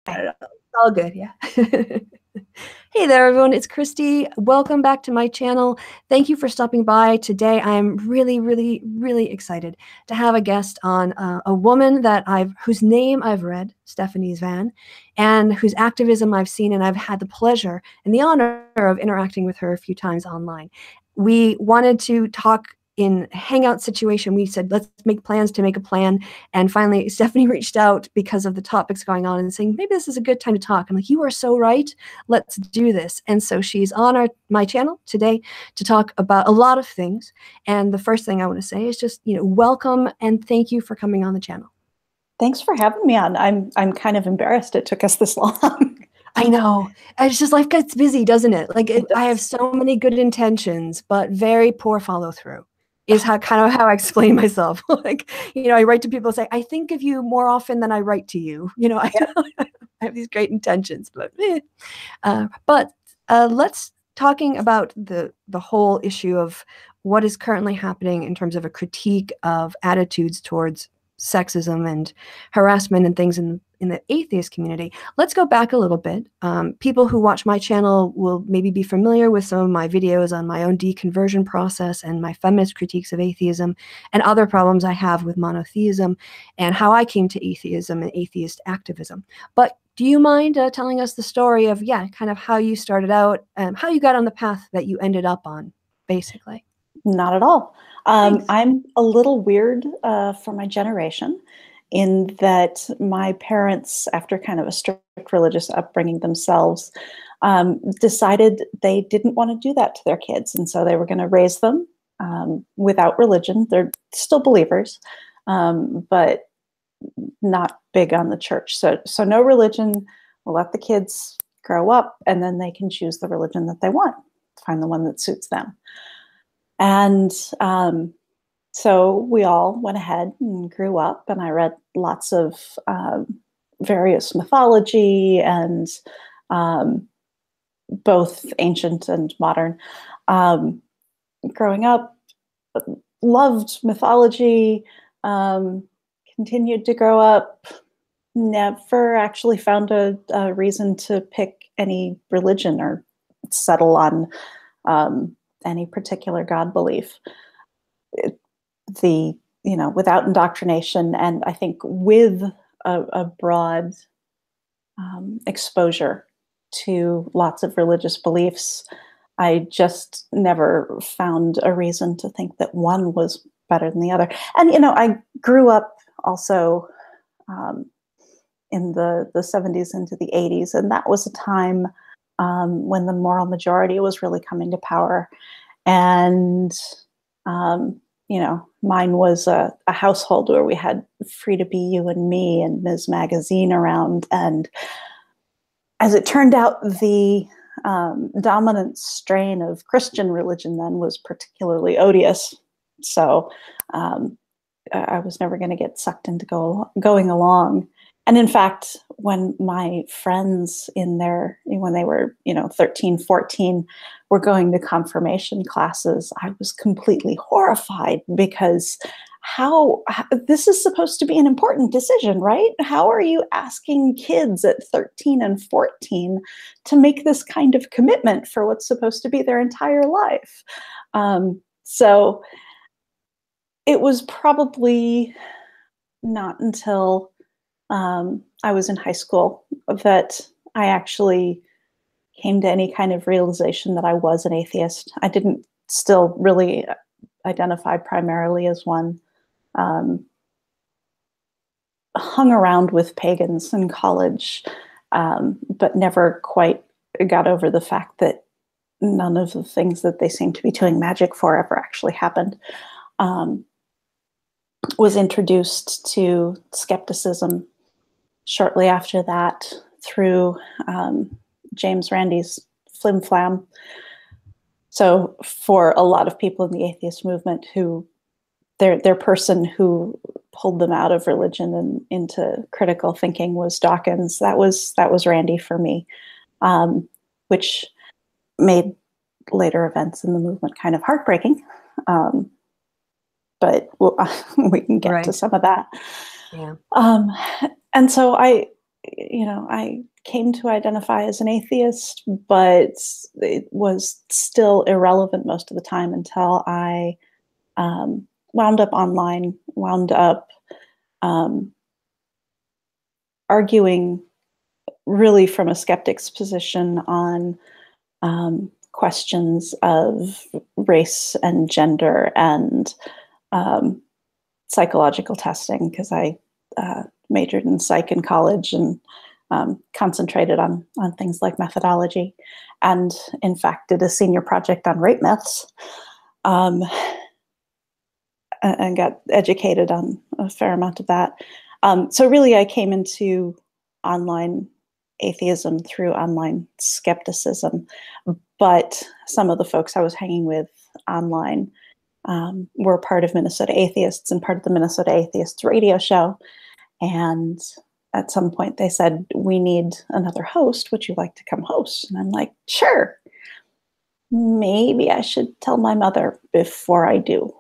I don't know. It's all good, yeah. Hey there, everyone. It's Christy. Welcome back to my channel. Thank you for stopping by today. I'm really excited to have a guest on, a woman whose name I've read, Stephanie Zvan, and whose activism I've seen, and I've had the pleasure and the honor of interacting with her a few times online. We wanted to talk in a hangout situation. We said, let's make plans to make a plan. And finally, Stephanie reached out because of the topics going on and saying, maybe this is a good time to talk. I'm like, you are so right. Let's do this. And so she's on my channel today to talk about a lot of things. And the first thing I want to say is just, welcome and thank you for coming on the channel. Thanks for having me on. I'm kind of embarrassed it took us this long. I know. It's just life gets busy, doesn't it? I have so many good intentions, but very poor follow through is kind of how I explain myself. I write to people and say, I think of you more often than I write to you. I have these great intentions, but let's talking about the whole issue of what is currently happening in terms of a critique of attitudes towards sexism and harassment and things in the atheist community. Let's go back a little bit. People who watch my channel will maybe be familiar with some of my videos on my own deconversion process and my feminist critiques of atheism and other problems I have with monotheism and how I came to atheism and atheist activism. But do you mind telling us the story of, kind of how you started out and how you got on the path that you ended up on, basically? Not at all. I'm a little weird for my generation in that my parents, after kind of a strict religious upbringing themselves, decided they didn't want to do that to their kids. And so they were going to raise them without religion. They're still believers, but not big on the church. So no religion. We'll let the kids grow up and then they can choose the religion that they want, find the one that suits them. And so we all went ahead and grew up, and I read lots of various mythology and both ancient and modern. Growing up, loved mythology, continued to grow up, never actually found a reason to pick any religion or settle on any particular God belief. Without indoctrination, and I think with a broad exposure to lots of religious beliefs, I just never found a reason to think that one was better than the other. And, I grew up also in the 70s into the 80s, and that was a time when the moral majority was really coming to power. And, mine was a household where we had Free to Be You and Me and Ms. Magazine around. And as it turned out, the dominant strain of Christian religion then was particularly odious. So I was never going to get sucked into going along. And in fact, when my friends when they were, 13, 14, were going to confirmation classes, I was completely horrified because this is supposed to be an important decision, right? How are you asking kids at 13 and 14 to make this kind of commitment for what's supposed to be their entire life? So it was probably not until I was in high school that I actually came to any kind of realization that I was an atheist. I didn't still really identify primarily as one. Hung around with pagans in college, but never quite got over the fact that none of the things that they seemed to be doing magic for ever actually happened. Was introduced to skepticism shortly after that through James Randi's Flim Flam. So for a lot of people in the atheist movement, their person who pulled them out of religion and into critical thinking was Dawkins. That was Randi for me, which made later events in the movement kind of heartbreaking. But we can get to some of that. Yeah. And so I I came to identify as an atheist, but it was still irrelevant most of the time until I wound up online, wound up arguing really from a skeptic's position on questions of race and gender and psychological testing, because I majored in psych in college and concentrated on things like methodology, and in fact did a senior project on rape myths, and got educated on a fair amount of that. So really I came into online atheism through online skepticism, but some of the folks I was hanging with online were part of Minnesota Atheists and part of the Minnesota Atheists radio show. And at some point they said, "We need another host. Would you like to come host?" And I'm like, "Sure. Maybe I should tell my mother before I do,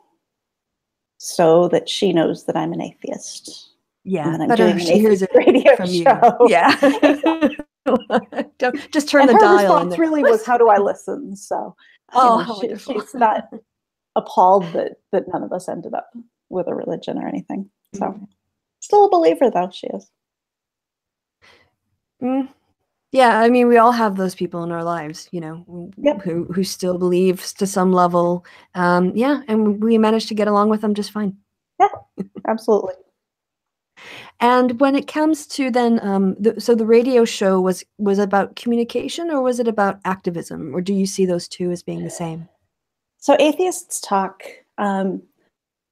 so that she knows that I'm an atheist." Yeah, and that I'm better doing if an she hears atheist it radio from you. show. Yeah. Don't just turn And the her dial. response really was, "How do I listen?" So, Oh, how wonderful. she's not appalled that none of us ended up with a religion or anything. So, still a believer though, she is. Yeah, I mean, we all have those people in our lives, Yep. who still believes to some level. Yeah, and we managed to get along with them just fine. Yeah, absolutely. And when it comes to then, so the radio show was about communication, or was it about activism, or do you see those two as being the same? So Atheists Talk,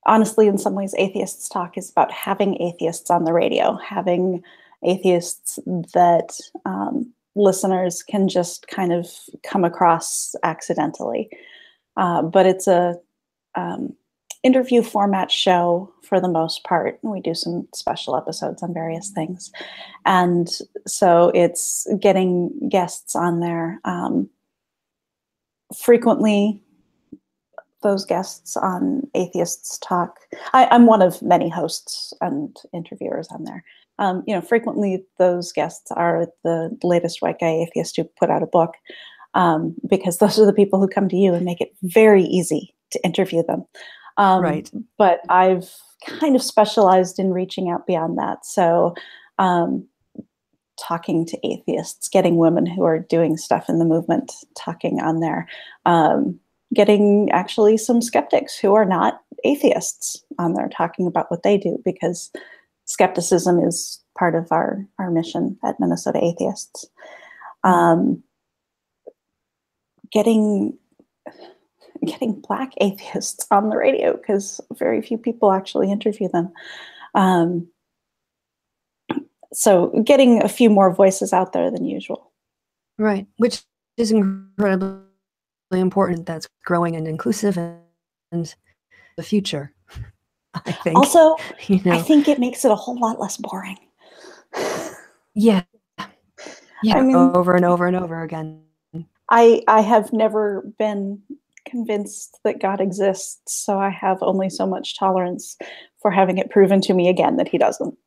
honestly, in some ways, Atheists Talk is about having atheists on the radio, having atheists that listeners can just kind of come across accidentally. But it's a interview format show for the most part. We do some special episodes on various things. And so it's getting guests on there. Frequently, those guests on Atheists Talk, I'm one of many hosts and interviewers on there. Frequently those guests are the latest white guy atheist who put out a book, because those are the people who come to you and make it very easy to interview them. Right. But I've kind of specialized in reaching out beyond that. So talking to atheists, getting women who are doing stuff in the movement, talking on there, getting actually some skeptics who are not atheists on there talking about what they do, because skepticism is part of our mission at Minnesota Atheists. Getting Black atheists on the radio, because very few people actually interview them. So getting a few more voices out there than usual. Right, which is incredibly important. That's growing and inclusive and the future, I think. Also, I think it makes it a whole lot less boring. Yeah. Yeah, I mean, over and over and over again. I have never been convinced that God exists, so I have only so much tolerance for having it proven to me again that he doesn't.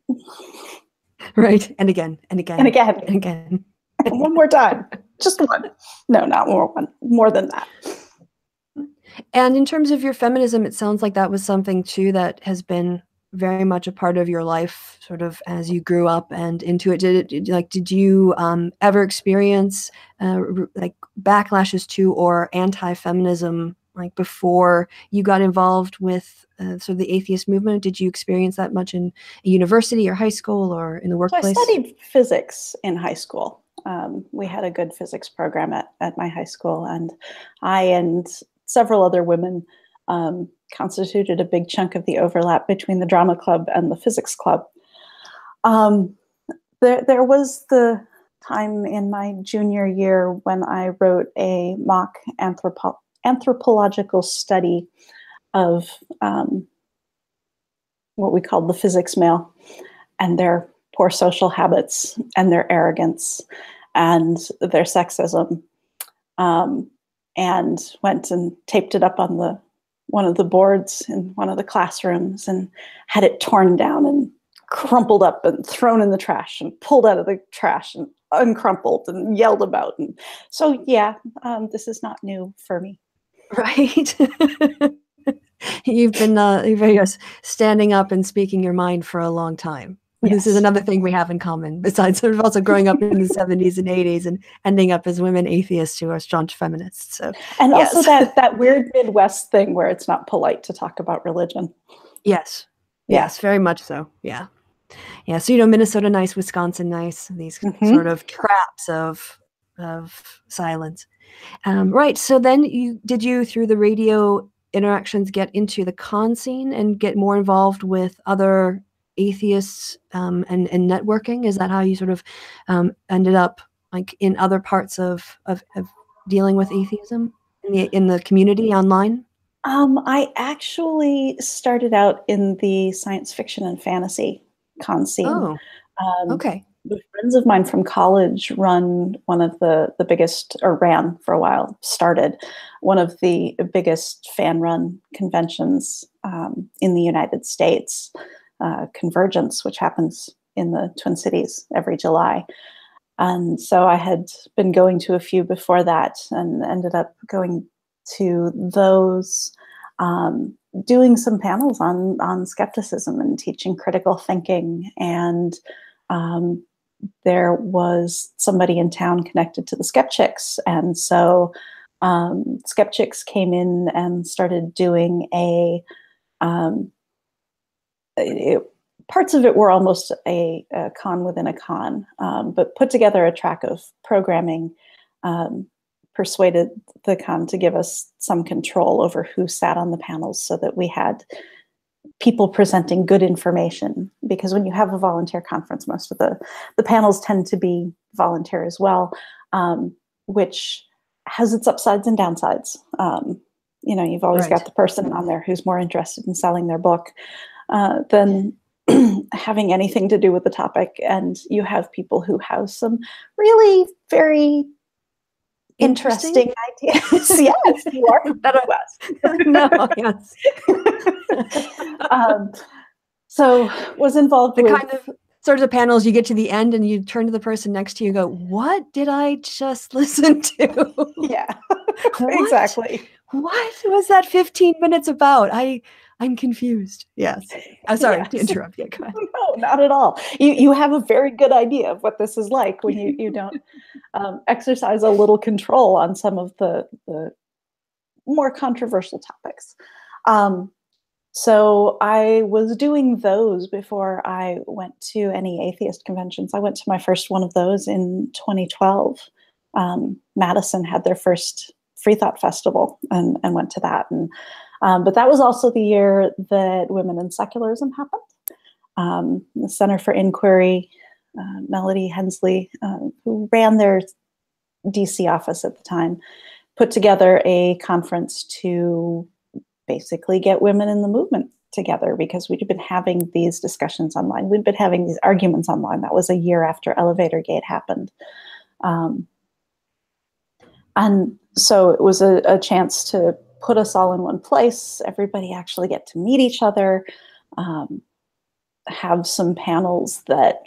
Right, and again, and again, and again, and again. And one more time, just one. No, not more, one more than that. And in terms of your feminism, it sounds like that was something too that has been very much a part of your life, sort of as you grew up and into it. Did you ever experience like backlashes to or anti-feminism, like before you got involved with sort of the atheist movement? Did you experience that much in a university or high school or in the workplace? So I studied physics in high school. We had a good physics program at my high school, and I and several other women constituted a big chunk of the overlap between the drama club and the physics club. There was the time in my junior year when I wrote a mock anthropological study of what we called the physics male and their poor social habits and their arrogance and their sexism, and went and taped it up on one of the boards in one of the classrooms and had it torn down and crumpled up and thrown in the trash and pulled out of the trash and uncrumpled and yelled about. And so, yeah, this is not new for me. Right. You've been yes, standing up and speaking your mind for a long time. Yes. This is another thing we have in common, besides sort of also growing up in the 70s and 80s and ending up as women atheists who are staunch feminists. So, and yes. also that weird Midwest thing where it's not polite to talk about religion. Yes. Yeah. Yes, very much so. Yeah. Yeah. So, you know, Minnesota nice, Wisconsin nice, these sort of traps of silence. Right. So then did you, through the radio interactions, get into the con scene and get more involved with other atheists and networking? Is that how you sort of ended up like in other parts of dealing with atheism in the community online? I actually started out in the science fiction and fantasy con scene. Oh, okay. Friends of mine from college run one of the biggest, or ran for a while, started one of the biggest fan-run conventions in the United States, Convergence, which happens in the Twin Cities every July. And so I had been going to a few before that and ended up going to those, doing some panels on skepticism and teaching critical thinking. And there was somebody in town connected to the Skeptics. And so Skeptics came in and started doing parts of it were almost a con within a con, but put together a track of programming, persuaded the con to give us some control over who sat on the panels so that we had people presenting good information. Because when you have a volunteer conference, most of the panels tend to be volunteer as well, which has its upsides and downsides. You know, you've always got the person on there who's more interested in selling their book than having anything to do with the topic. And you have people who have some really very interesting ideas. Yes, you are from the West. No, yes. So was involved with kind of sort of panels. You get to the end and you turn to the person next to you and go, "What did I just listen to?" Yeah, exactly. What was that 15 minutes about? I'm confused. Yes. I'm sorry to interrupt you. Go ahead. No, not at all. You have a very good idea of what this is like when you don't exercise a little control on some of the more controversial topics. So I was doing those before I went to any atheist conventions. I went to my first one of those in 2012. Madison had their first Free Thought Festival and went to that. And but that was also the year that Women in Secularism happened. The Center for Inquiry, Melody Hensley, who ran their DC office at the time, put together a conference to basically get women in the movement together, because we'd been having these discussions online. We'd been having these arguments online. That was a year after Elevator Gate happened. And so it was a chance to put us all in one place, everybody actually get to meet each other, have some panels that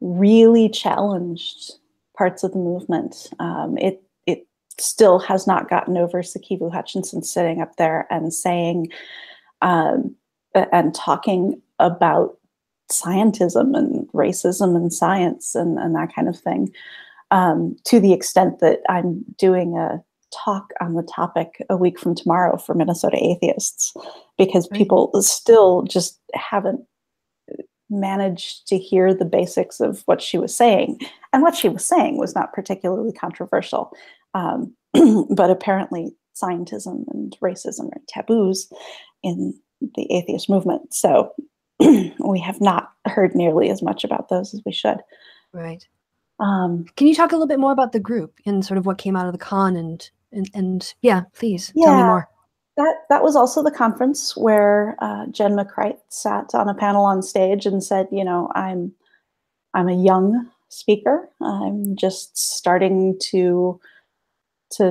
really challenged parts of the movement. It still has not gotten over Sikivu Hutchinson sitting up there and saying, and talking about scientism and racism and science and that kind of thing, to the extent that I'm doing a talk on the topic a week from tomorrow for Minnesota atheists, because people still just haven't managed to hear the basics of what she was saying. And what she was saying was not particularly controversial, but apparently scientism and racism are taboos in the atheist movement. So we have not heard nearly as much about those as we should. Right. Can you talk a little bit more about the group and sort of what came out of the con and yeah, please tell me more. That was also the conference where Jen McCreight sat on a panel on stage and said, you know, I'm a young speaker. I'm just starting to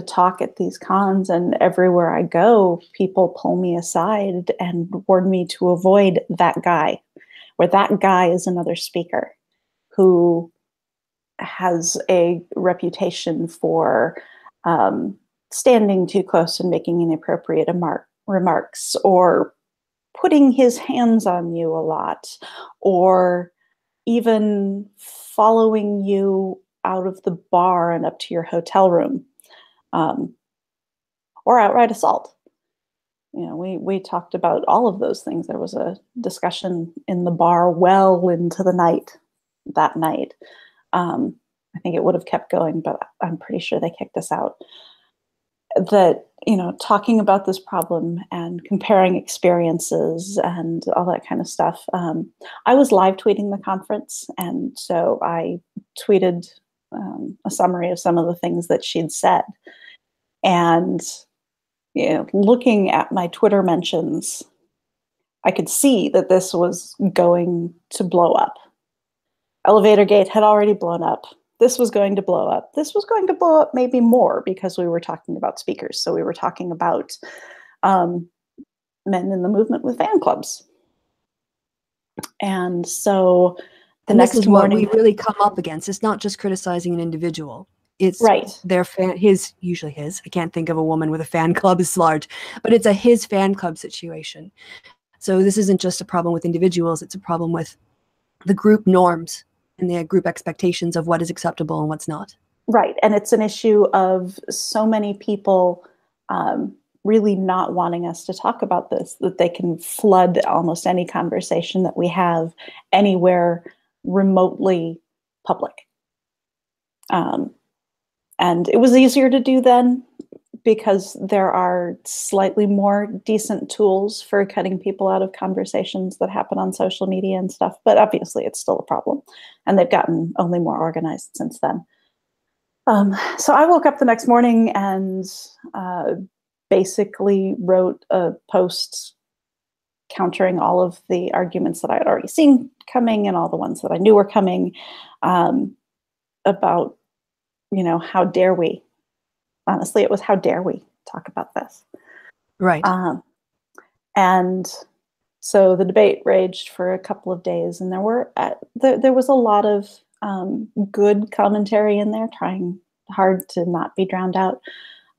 talk at these cons, and everywhere I go, people pull me aside and warn me to avoid that guy, where that guy is another speaker who has a reputation for standing too close and making inappropriate remarks, or putting his hands on you a lot, or even following you out of the bar and up to your hotel room, or outright assault. We talked about all of those things. There was a discussion in the bar well into the night that night. I think it would have kept going, but I'm pretty sure they kicked us out. That, talking about this problem and comparing experiences and all that kind of stuff. I was live tweeting the conference, and so I tweeted a summary of some of the things that she'd said. And, looking at my Twitter mentions, I could see that this was going to blow up. Elevator Gate had already blown up. This was going to blow up. This was going to blow up maybe more because we were talking about speakers. So we were talking about men in the movement with fan clubs. And so the next this is morning, what we really come up against. It's not just criticizing an individual. It's right. Their fan, usually his. I can't think of a woman with a fan club as large, but it's his fan club situation. So this isn't just a problem with individuals. It's a problem with the group norms and the group expectations of what is acceptable and what's not. Right. And it's an issue of so many people really not wanting us to talk about this, that they can flood almost any conversation that we have anywhere remotely public. And it was easier to do then because there are slightly more decent tools for cutting people out of conversations that happen on social media and stuff. But obviously it's still a problem, and they've gotten only more organized since then. So I woke up the next morning and basically wrote a post countering all of the arguments that I had already seen coming and all the ones that I knew were coming, about, how dare we? Honestly, it was how dare we talk about this? Right. And so the debate raged for a couple of days, and there was a lot of good commentary in there, trying hard to not be drowned out.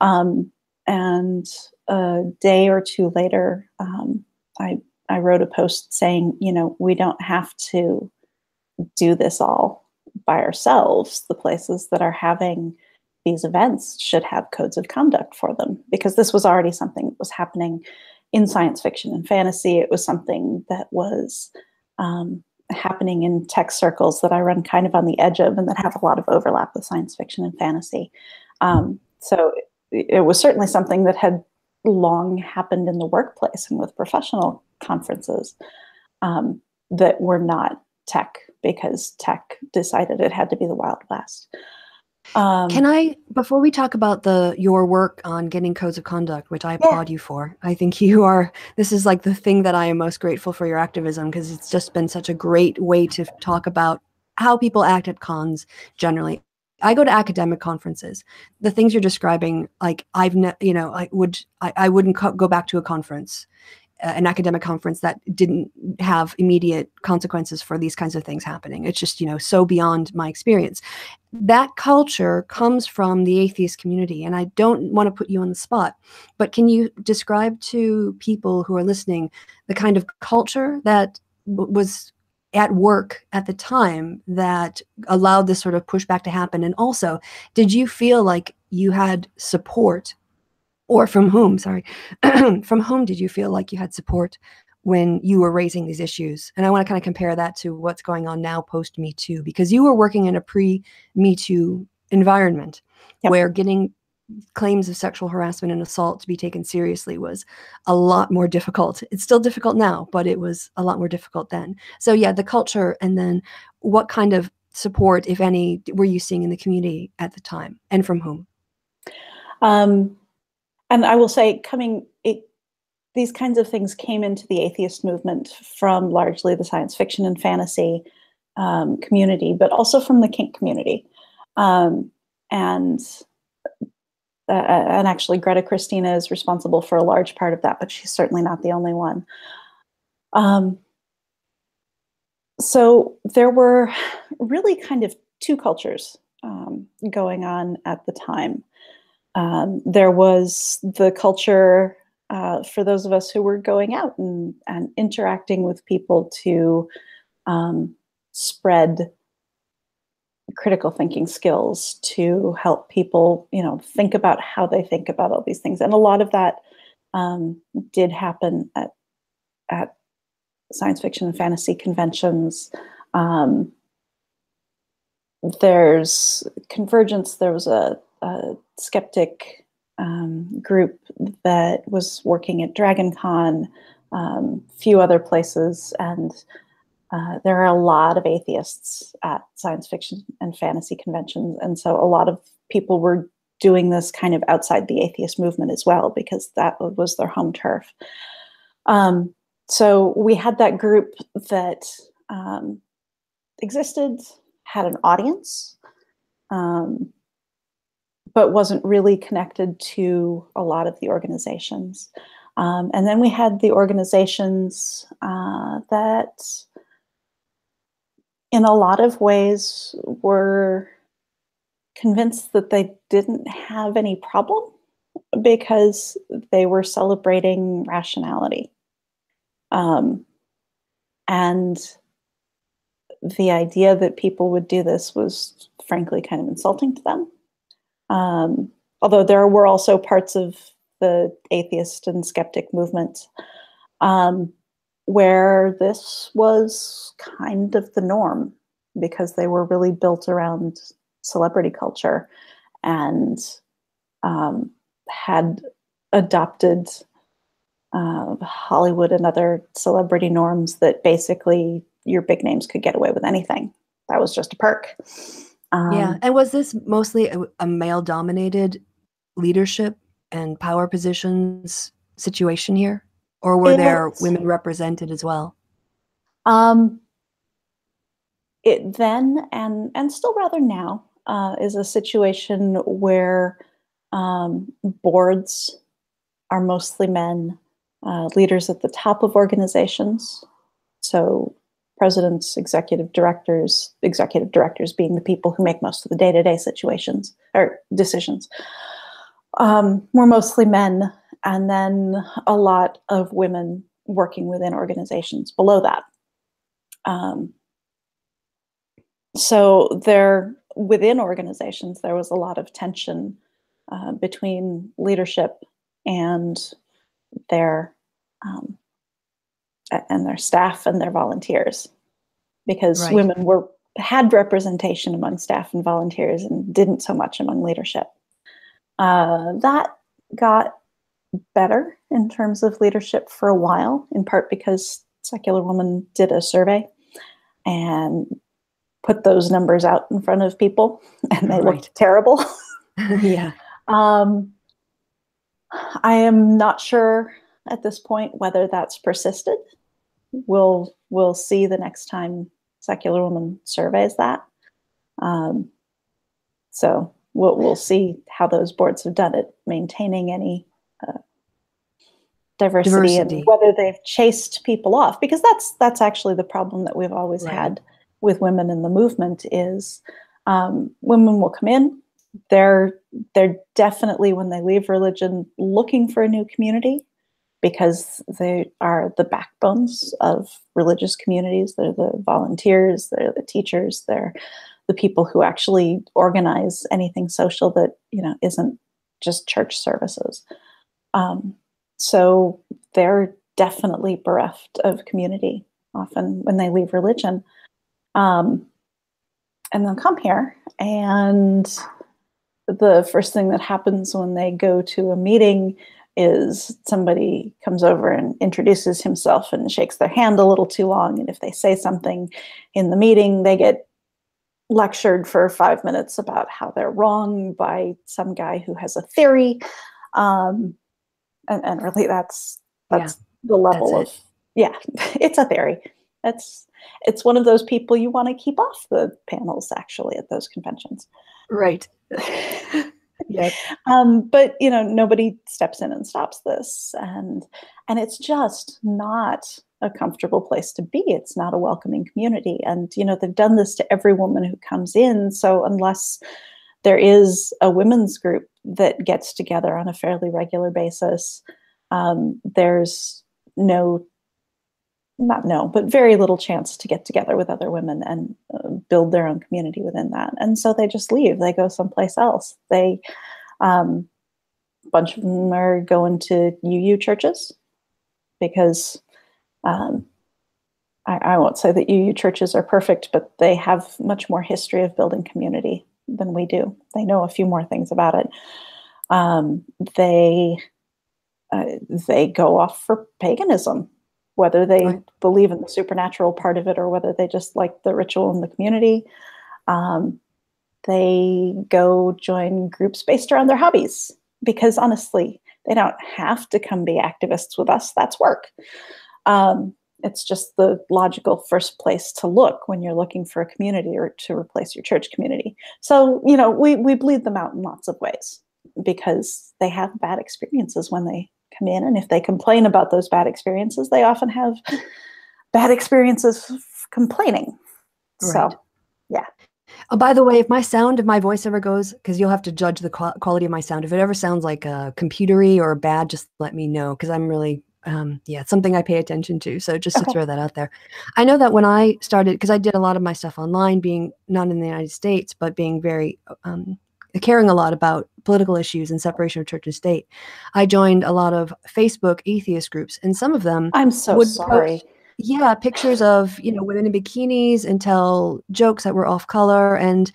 And a day or two later, I wrote a post saying, we don't have to do this all by ourselves. The places that are having these events should have codes of conduct for them, because this was already something that was happening in science fiction and fantasy. It was something that was happening in tech circles that I run kind of on the edge of, and that have a lot of overlap with science fiction and fantasy. So it was certainly something that had long happened in the workplace and with professional conferences that were not tech, because tech decided it had to be the Wild West. Can I, before we talk about your work on getting codes of conduct, which I applaud you for, I think this is like the thing that I am most grateful for your activism, because it's just been such a great way to talk about how people act at cons generally. I go to academic conferences. The things you're describing, like I wouldn't go back to a conference, an academic conference that didn't have immediate consequences for these kinds of things happening. It's just, so beyond my experience. That culture comes from the atheist community, and I don't want to put you on the spot, but can you describe to people who are listening the kind of culture that was at work at the time that allowed this sort of pushback to happen? And also, did you feel like you had support, or from whom did you feel like you had support when you were raising these issues? And I want to kind of compare that to what's going on now post Me Too, because you were working in a pre-Me Too environment where getting claims of sexual harassment and assault to be taken seriously was a lot more difficult. It's still difficult now, but it was a lot more difficult then. So yeah, the culture, and then what kind of support, if any, were you seeing in the community at the time, and from whom? And I will say, these kinds of things came into the atheist movement from largely the science fiction and fantasy community, but also from the kink community. And actually, Greta Christina is responsible for a large part of that, but she's certainly not the only one. So there were really kind of two cultures going on at the time. There was the culture for those of us who were going out and interacting with people to spread critical thinking skills, to help people, think about how they think about all these things. And a lot of that did happen at science fiction and fantasy conventions. There's Convergence. There was a skeptic group that was working at Dragon Con, few other places, and there are a lot of atheists at science fiction and fantasy conventions, and so a lot of people were doing this kind of outside the atheist movement as well, because that was their home turf. So we had that group that existed, had an audience, but wasn't really connected to a lot of the organizations. And then we had the organizations that in a lot of ways were convinced that they didn't have any problem because they were celebrating rationality. And the idea that people would do this was frankly kind of insulting to them. Although there were also parts of the atheist and skeptic movement where this was kind of the norm, because they were really built around celebrity culture and had adopted Hollywood and other celebrity norms that basically your big names could get away with anything. That was just a perk. Yeah. And was this mostly a male-dominated leadership and power positions situation here? Or were there women represented as well? It then, and still rather now, is a situation where boards are mostly men, leaders at the top of organizations. So presidents, executive directors being the people who make most of the day-to-day situations or decisions, were mostly men, and then a lot of women working within organizations below that. So within organizations, there was a lot of tension between leadership and their staff and their volunteers, because women had representation among staff and volunteers and didn't so much among leadership. That got better in terms of leadership for a while, in part because Secular Woman did a survey and put those numbers out in front of people, and they looked terrible. Yeah. I am not sure at this point whether that's persisted. We'll see the next time Secular Woman surveys that. So we'll see how those boards have done it, maintaining any diversity and whether they've chased people off, because that's actually the problem that we've always had with women in the movement is women will come in. They're definitely, when they leave religion, looking for a new community, because they are the backbones of religious communities. They're the volunteers, they're the teachers, they're the people who actually organize anything social that isn't just church services. So they're definitely bereft of community often when they leave religion. And they'll come here, and the first thing that happens when they go to a meeting is somebody comes over and introduces himself and shakes their hand a little too long. And if they say something in the meeting, they get lectured for 5 minutes about how they're wrong by some guy who has a theory. And really that's the level of, it's a theory. It's one of those people you want to keep off the panels, actually, at those conventions. Right. Yes. But nobody steps in and stops this, and it's just not a comfortable place to be. It's not a welcoming community. And, they've done this to every woman who comes in. So unless there is a women's group that gets together on a fairly regular basis, there's but very little chance to get together with other women and build their own community within that. And so they just leave. They go someplace else. A bunch of them are going to UU churches because I won't say that UU churches are perfect, but they have much more history of building community than we do. They know a few more things about it. They go off for paganism, whether they believe in the supernatural part of it or whether they just like the ritual in the community. They go join groups based around their hobbies because honestly, they don't have to come be activists with us. That's work. It's just the logical first place to look when you're looking for a community or to replace your church community. So, we bleed them out in lots of ways because they have bad experiences when they come in. And if they complain about those bad experiences, they often have bad experiences complaining. Right. So, yeah. Oh, by the way, if my voice ever goes, because you'll have to judge the quality of my sound. If it ever sounds like computery or bad, just let me know, because I'm really, it's something I pay attention to. So just to throw that out there. I know that when I started, because I did a lot of my stuff online, being not in the United States, but being very caring a lot about political issues and separation of church and state, I joined a lot of Facebook atheist groups, and some of them I'm so sorry. Post, pictures of women in bikinis and tell jokes that were off color, and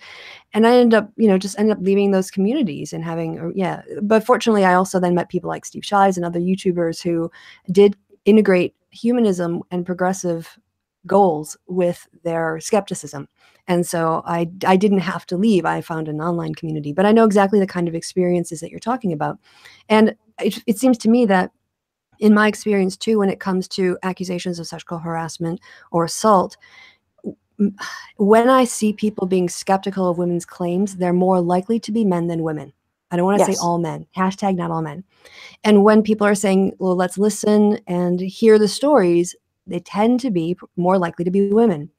I ended up leaving those communities and having but fortunately I also then met people like Steve Shives and other YouTubers who did integrate humanism and progressive goals with their skepticism. And so I didn't have to leave. I found an online community, but I know exactly the kind of experiences that you're talking about. And it seems to me that in my experience too, when it comes to accusations of sexual harassment or assault, when I see people being skeptical of women's claims, they're more likely to be men than women. I don't want to say all men, hashtag not all men. And when people are saying, well, let's listen and hear the stories, they tend to be more likely to be women.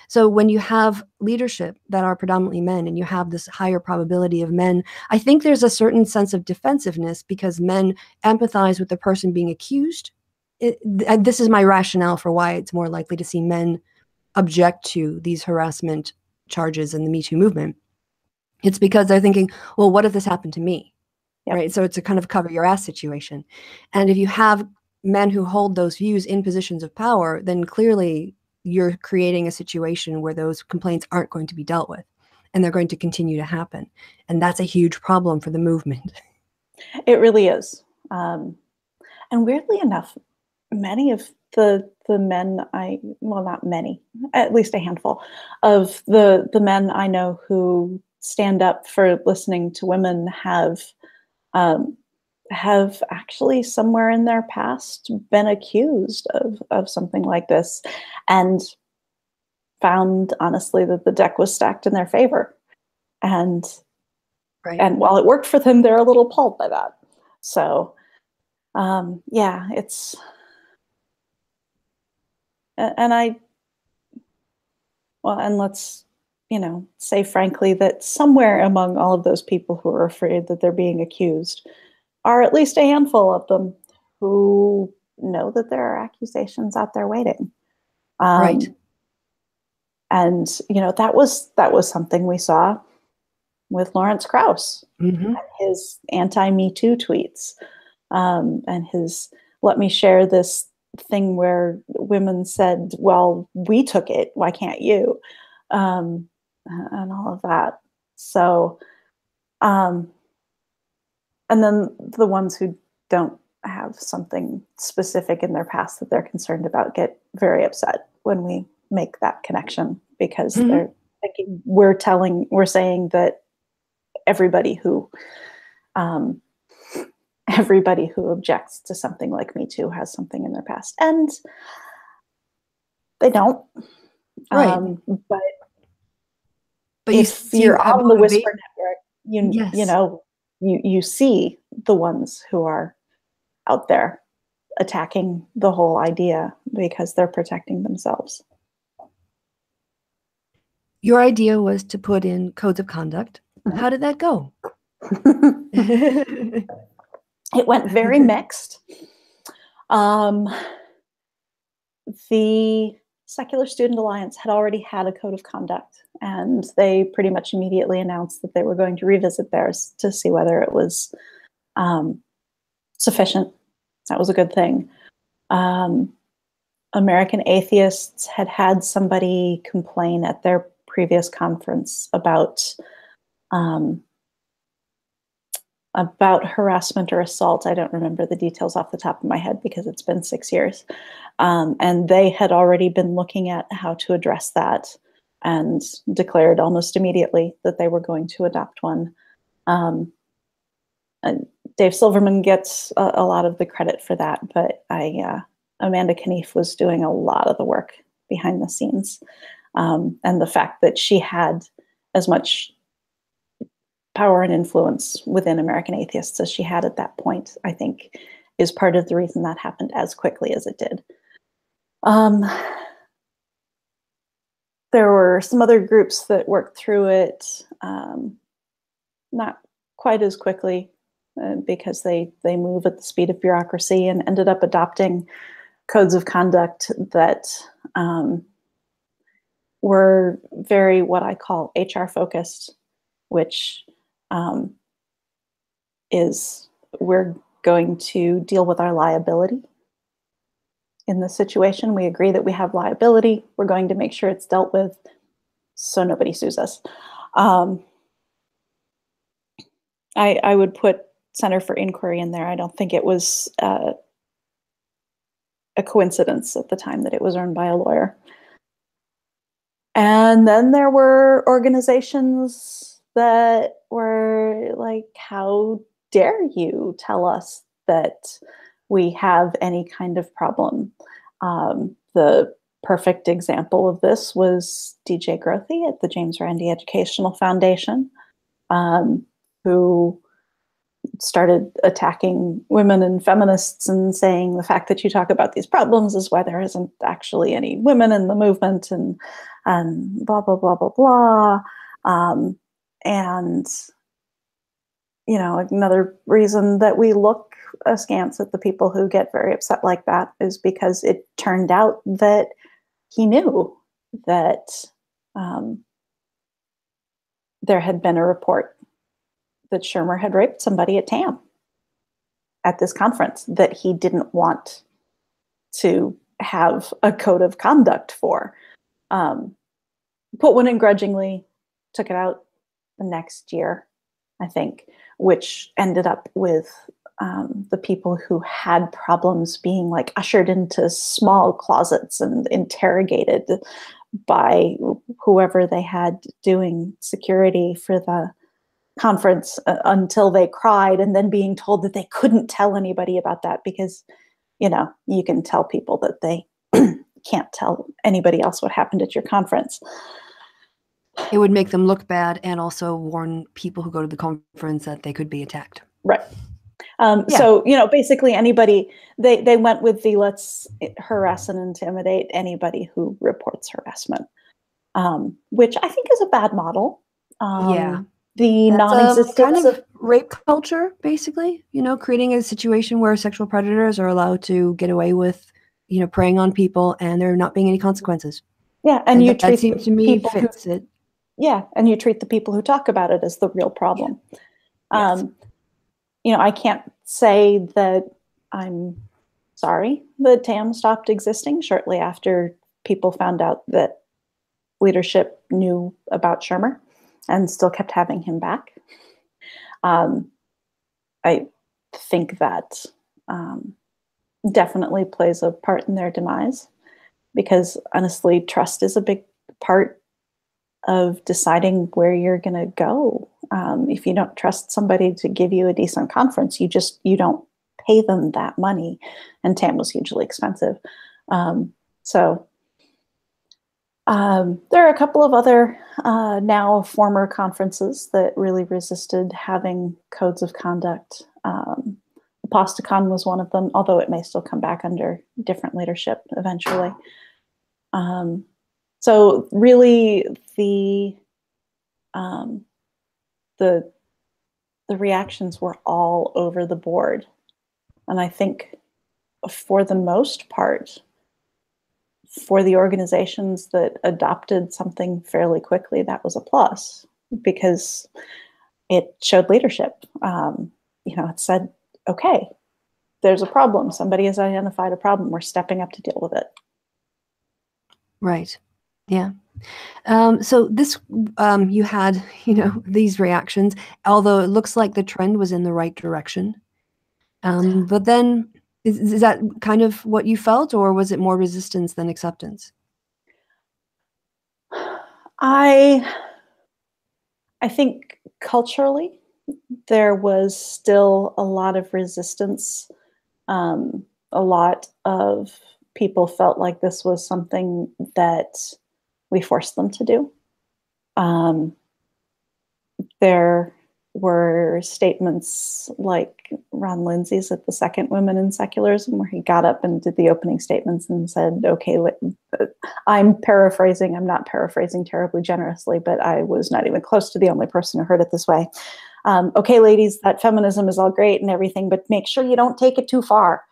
So when you have leadership that are predominantly men and you have this higher probability of men, I think there's a certain sense of defensiveness because men empathize with the person being accused. This is my rationale for why it's more likely to see men object to these harassment charges in the Me Too movement. It's because they're thinking, well, what if this happened to me? Right? So it's a kind of cover your ass situation. And if you have men who hold those views in positions of power, then clearly you're creating a situation where those complaints aren't going to be dealt with and they're going to continue to happen. And that's a huge problem for the movement. It really is. And weirdly enough, many of the men not many, at least a handful of the men I know who stand up for listening to women have actually somewhere in their past been accused of something like this and found honestly that the deck was stacked in their favor. And while it worked for them, they're a little appalled by that. So it's, and let's, say frankly that somewhere among all of those people who are afraid that they're being accused are at least a handful of them who know that there are accusations out there waiting. And, that was something we saw with Lawrence Krauss and his anti-Me Too tweets, and his let me share this thing where women said, well, we took it, why can't you? And all of that. So, and then the ones who don't have something specific in their past that they're concerned about get very upset when we make that connection because they're thinking we're saying that everybody who objects to something like Me Too has something in their past, and they don't. But if you're on the Whisper Network, you see the ones who are out there attacking the whole idea because they're protecting themselves. Your idea was to put in codes of conduct. Mm-hmm. How did that go? It went very mixed. The Secular Student Alliance had already had a code of conduct, and they pretty much immediately announced that they were going to revisit theirs to see whether it was sufficient. That was a good thing. American Atheists had had somebody complain at their previous conference about harassment or assault. I don't remember the details off the top of my head because it's been 6 years. And they had already been looking at how to address that and declared almost immediately that they were going to adopt one. Dave Silverman gets a lot of the credit for that, but Amanda Knief was doing a lot of the work behind the scenes. And the fact that she had as much power and influence within American Atheists as she had at that point, I think, is part of the reason that happened as quickly as it did. There were some other groups that worked through it, not quite as quickly because they move at the speed of bureaucracy, and ended up adopting codes of conduct that were very what I call HR focused, which is we're going to deal with our liability in this situation. We agree that we have liability. We're going to make sure it's dealt with so nobody sues us. I would put Center for Inquiry in there. I don't think it was a coincidence at the time that it was run by a lawyer. And then there were organizations that were like, how dare you tell us that we have any kind of problem? The perfect example of this was DJ Grothe at the James Randi Educational Foundation, who started attacking women and feminists and saying the fact that you talk about these problems is why there isn't actually any women in the movement, and blah, blah, blah, blah, blah. And, you know, another reason that we look askance at the people who get very upset like that is because it turned out that he knew that there had been a report that Shermer had raped somebody at TAM at this conference that he didn't want to have a code of conduct for. Put one in grudgingly, took it out the next year, I think, which ended up with the people who had problems being like ushered into small closets and interrogated by whoever they had doing security for the conference until they cried, and then being told that they couldn't tell anybody about that because, you know, you can tell people that they can't tell anybody else what happened at your conference. It would make them look bad and also warn people who go to the conference that they could be attacked. Right. So, you know, basically anybody, they went with the let's harass and intimidate anybody who reports harassment, which I think is a bad model. The non-existence kind of rape culture, basically, you know, creating a situation where sexual predators are allowed to get away with, you know, preying on people and there not being any consequences. Yeah, and you treat seems to me fits it. Yeah, and you treat the people who talk about it as the real problem. Yeah. Yes. You know, I can't say that I'm sorry that TAM stopped existing shortly after people found out that leadership knew about Shermer and still kept having him back. I think that definitely plays a part in their demise because honestly, trust is a big part of deciding where you're going to go. If you don't trust somebody to give you a decent conference, you don't pay them that money. And TAM was hugely expensive. So there are a couple of other now former conferences that really resisted having codes of conduct. Apostacon was one of them, although it may still come back under different leadership eventually. So really, um, the reactions were all over the board, and I think for the most part, for the organizations that adopted something fairly quickly, that was a plus because it showed leadership. It said, okay, there's a problem. Somebody has identified a problem. We're stepping up to deal with it. Right. Yeah. So this, you had, these reactions, although it looks like the trend was in the right direction. But then is that kind of what you felt, or was it more resistance than acceptance? I think culturally, there was still a lot of resistance. A lot of people felt like this was something that we forced them to do. There were statements like Ron Lindsay's at the Second Women in Secularism, where he got up and did the opening statements and said, okay, I'm paraphrasing. I'm not paraphrasing terribly generously, but I was not even close to the only person who heard it this way. Okay, ladies, that feminism is all great and everything, but make sure you don't take it too far.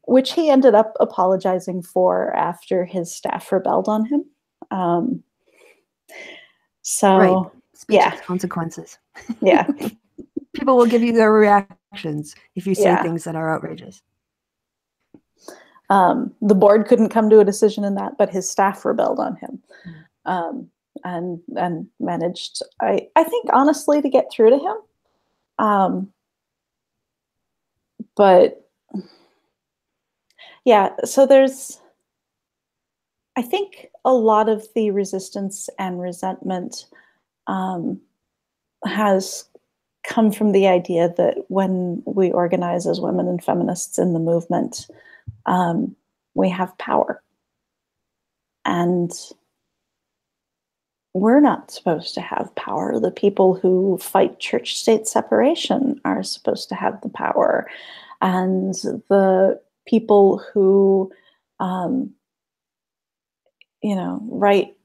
Which he ended up apologizing for after his staff rebelled on him. Right. Speech yeah. has consequences. Yeah. People will give you their reactions if you say things that are outrageous. The board couldn't come to a decision in that, but his staff rebelled on him. And managed, I think, honestly, to get through to him. But yeah, so I think a lot of the resistance and resentment has come from the idea that when we organize as women and feminists in the movement, we have power. And we're not supposed to have power. The people who fight church-state separation are supposed to have the power. And the people who, write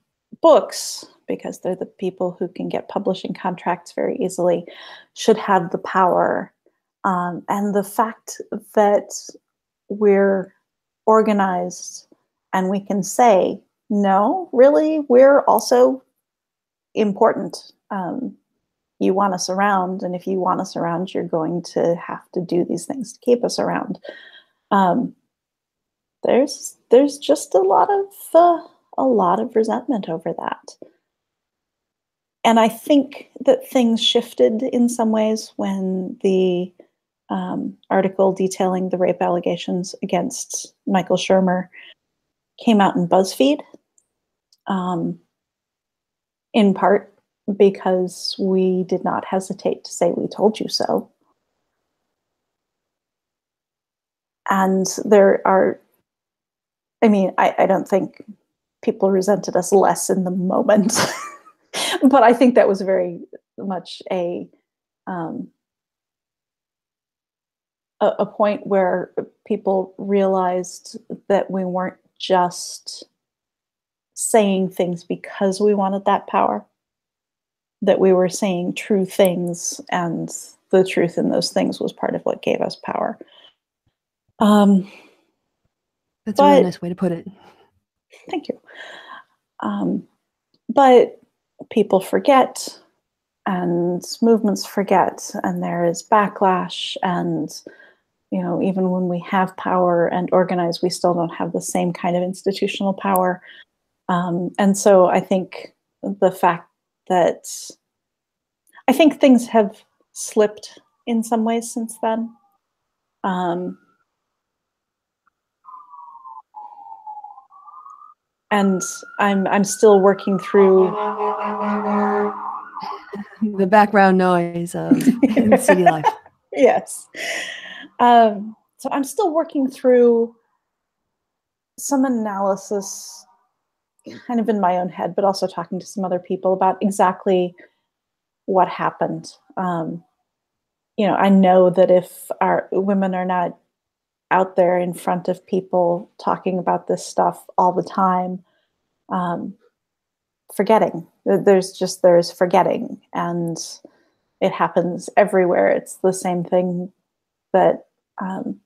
books, because they're the people who can get publishing contracts very easily, should have the power. And the fact that we're organized and we can say, no, really, we're also important. You want us around, and if you want us around, you're going to have to do these things to keep us around. There's just a lot of resentment over that. And I think that things shifted in some ways when the article detailing the rape allegations against Michael Shermer came out in BuzzFeed, in part because we did not hesitate to say, we told you so. And I don't think people resented us less in the moment, but I think that was very much a point where people realized that we weren't just saying things because we wanted that power, that we were saying true things, and the truth in those things was part of what gave us power. That's a really nice way to put it. Thank you. But people forget, and movements forget, and there is backlash, and even when we have power and organize, we still don't have the same kind of institutional power. And so I think the fact that I think things have slipped in some ways since then. And I'm still working through the background noise of city life. Yes. So I'm still working through some analysis kind of in my own head, but also talking to some other people about exactly what happened. I know that if our women are not out there in front of people talking about this stuff all the time, um, forgetting. There's forgetting, and it happens everywhere. It's the same thing that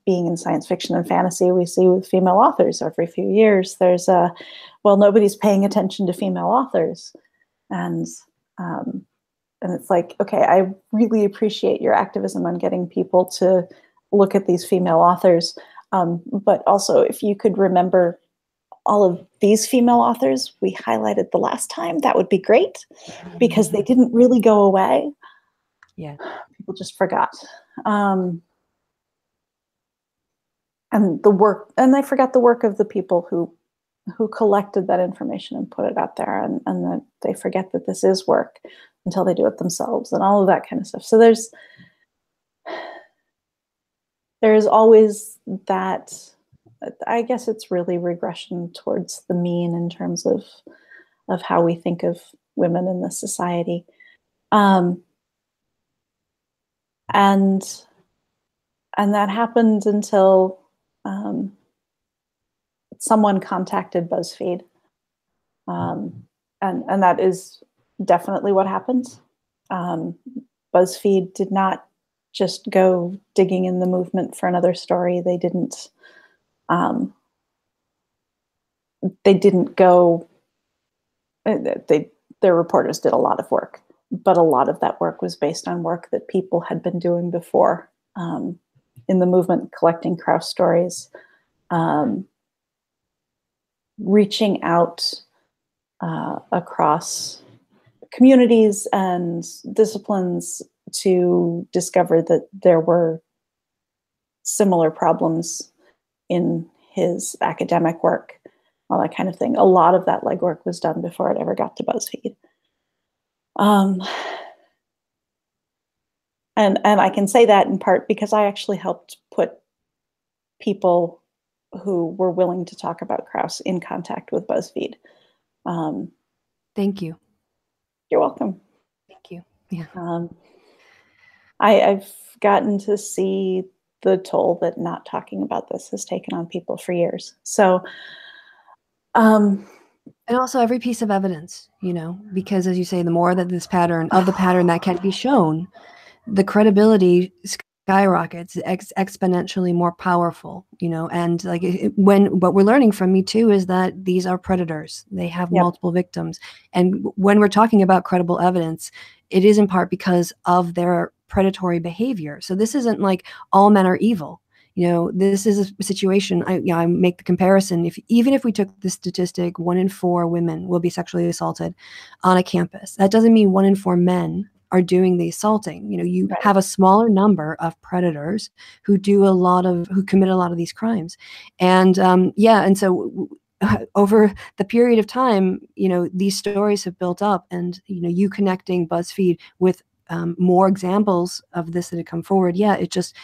being in science fiction and fantasy we see with female authors every few years. There's nobody's paying attention to female authors, and um, and it's like, okay, I really appreciate your activism on getting people to look at these female authors, but also if you could remember all of these female authors we highlighted the last time, that would be great, because they didn't really go away. Yeah. People just forgot. And the work, and they forgot the work of the people who collected that information and put it out there, and that they forget that this is work until they do it themselves, and all of that kind of stuff. So there is always that. I guess it's really regression towards the mean in terms of how we think of women in this society. And that happened until someone contacted BuzzFeed. And that is definitely what happened. BuzzFeed did not just go digging in the movement for another story. They didn't go, their reporters did a lot of work, but a lot of that work was based on work that people had been doing before in the movement, collecting Krauss stories, reaching out across communities and disciplines to discover that there were similar problems in his academic work, all that kind of thing. A lot of that legwork was done before it ever got to BuzzFeed. And I can say that in part because I actually helped put people who were willing to talk about Krauss in contact with BuzzFeed. Thank you. You're welcome. Thank you. Yeah. I've gotten to see the toll that not talking about this has taken on people for years. So, and also every piece of evidence, because as you say, the more that this pattern that can be shown, the credibility skyrockets, exponentially more powerful, and like when what we're learning from Me Too is that these are predators. They have multiple victims. And when we're talking about credible evidence, it is in part because of their predatory behavior. So this isn't like all men are evil. This is a situation. I make the comparison. Even if we took the statistic, 1 in 4 women will be sexually assaulted on a campus, that doesn't mean 1 in 4 men are doing the assaulting. You right. have a smaller number of predators who commit a lot of these crimes. And and so over the period of time, these stories have built up, and you connecting BuzzFeed with more examples of this that have come forward. Yeah, it just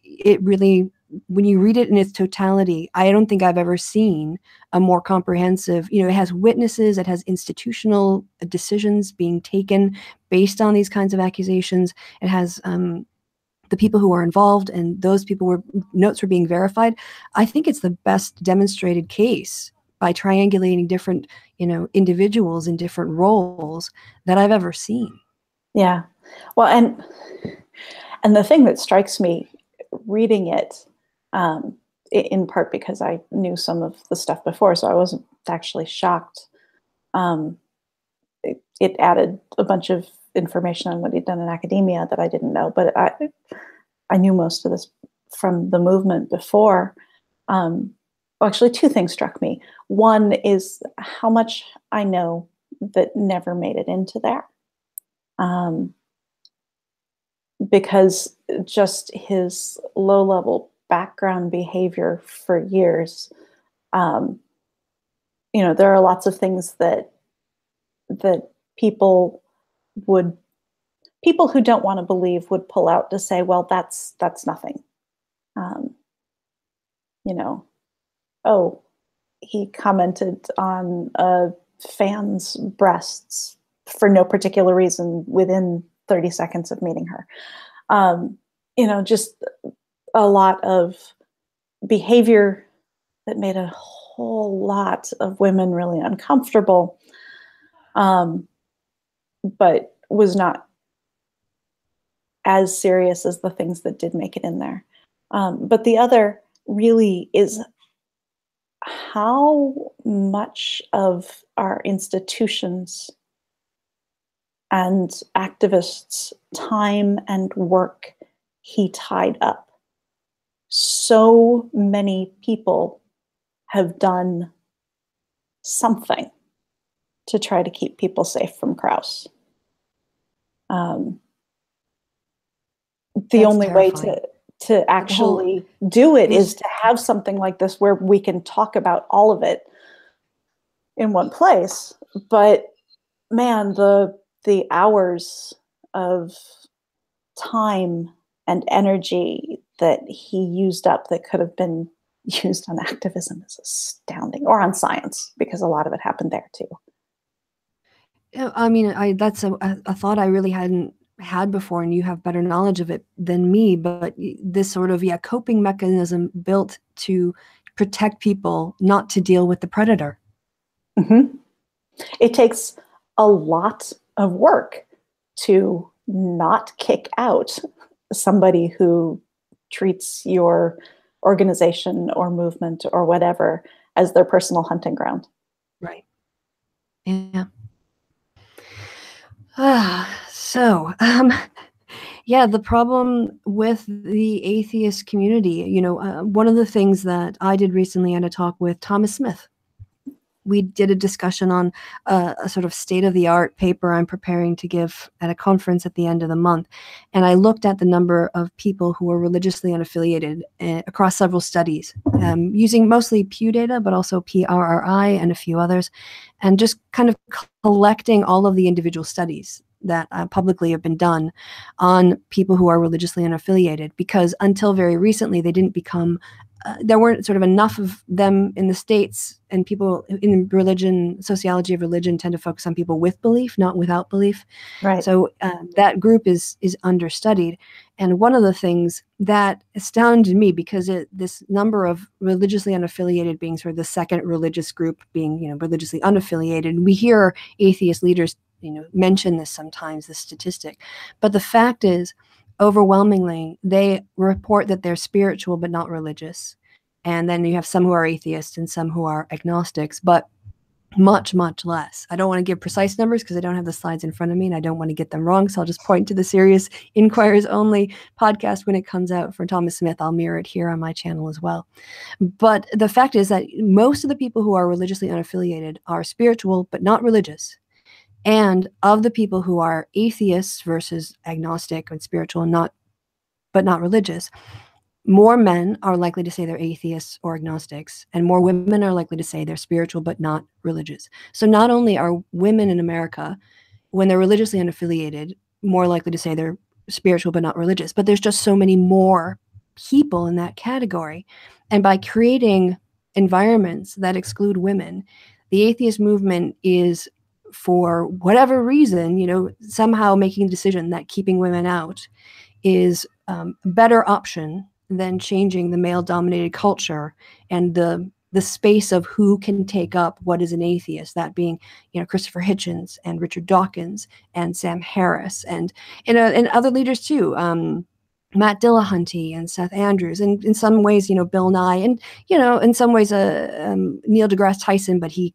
it really, when you read it in its totality, I don't think I've ever seen a more comprehensive, it has witnesses, it has institutional decisions being taken based on these kinds of accusations. It has the people who are involved, and those people notes were being verified. I think it's the best demonstrated case by triangulating different, individuals in different roles that I've ever seen. Yeah. Well, and the thing that strikes me reading it, in part because I knew some of the stuff before, so I wasn't actually shocked. It added a bunch of information on what he'd done in academia that I didn't know, but I knew most of this from the movement before. Actually, 2 things struck me. One is how much I know that never made it into there. Because just his low-level background behavior for years, there are lots of things that people who don't want to believe would pull out to say, well, that's nothing. Oh, he commented on a fan's breasts for no particular reason within 30 seconds of meeting her. Just a lot of behavior that made a whole lot of women really uncomfortable, but was not as serious as the things that did make it in there. But the other really is how much of our institutions and activists' time and work he tied up. So many people have done something to try to keep people safe from Krauss. The That's only terrifying. way to actually do it is to have something like this where we can talk about all of it in one place. But man, the hours of time and energy that he used up that could have been used on activism is astounding, or on science, because a lot of it happened there too. I mean, that's a thought I really hadn't had before, and you have better knowledge of it than me, but this sort of coping mechanism built to protect people not to deal with the predator. Mm-hmm. It takes a lot of work to not kick out somebody who treats your organization or movement or whatever as their personal hunting ground. Right. Yeah. So, yeah, the problem with the atheist community, one of the things that I did recently, I had a talk with Thomas Smith. We did a discussion on a sort of state-of-the-art paper I'm preparing to give at a conference at the end of the month. And I looked at the number of people who are religiously unaffiliated across several studies, using mostly Pew data, but also PRRI and a few others, and just kind of collecting all of the individual studies that publicly have been done on people who are religiously unaffiliated, because until very recently, they didn't become there weren't sort of enough of them in the States, and people in religion, sociology of religion, tend to focus on people with belief, not without belief. Right. So that group is understudied. And one of the things that astounded me, because this number of religiously unaffiliated being sort of the second religious group being, religiously unaffiliated, we hear atheist leaders, mention this sometimes, this statistic. But the fact is, overwhelmingly, they report that they're spiritual but not religious. And then you have some who are atheists and some who are agnostics, but much, much less. I don't want to give precise numbers because I don't have the slides in front of me and I don't want to get them wrong. So I'll just point to the Serious Inquirers Only podcast when it comes out for Thomas Smith. I'll mirror it here on my channel as well. But the fact is that most of the people who are religiously unaffiliated are spiritual but not religious. And of the people who are atheists versus agnostic and spiritual and but not religious, more men are likely to say they're atheists or agnostics, and more women are likely to say they're spiritual but not religious. So not only are women in America, when they're religiously unaffiliated, more likely to say they're spiritual but not religious, but there's just so many more people in that category. And by creating environments that exclude women, the atheist movement is, for whatever reason, somehow making a decision that keeping women out is a better option than changing the male-dominated culture and the space of who can take up what is an atheist, that being, Christopher Hitchens and Richard Dawkins and Sam Harris and other leaders too. Matt Dillahunty and Seth Andrews, and in some ways, Bill Nye, and in some ways, Neil deGrasse Tyson, but he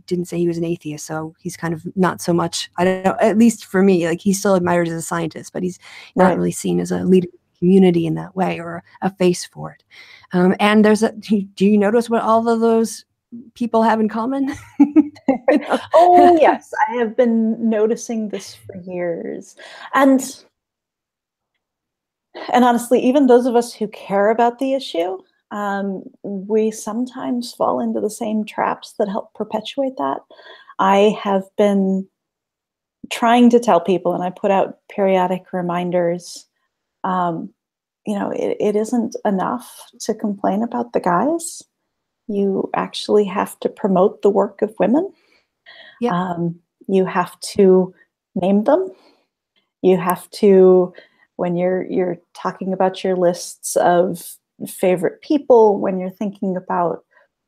didn't say he was an atheist, so he's kind of not so much. I don't know. At least for me, like, he's still admired as a scientist, but he's not really seen as a leader of the community in that way, or a face for it. And do you notice what all of those people have in common? Oh yes, I have been noticing this for years, and honestly, even those of us who care about the issue, we sometimes fall into the same traps that help perpetuate that. I have been trying to tell people, and I put out periodic reminders, it isn't enough to complain about the guys. You actually have to promote the work of women. Yep. You have to name them. You have to when you're talking about your lists of favorite people, when you're thinking about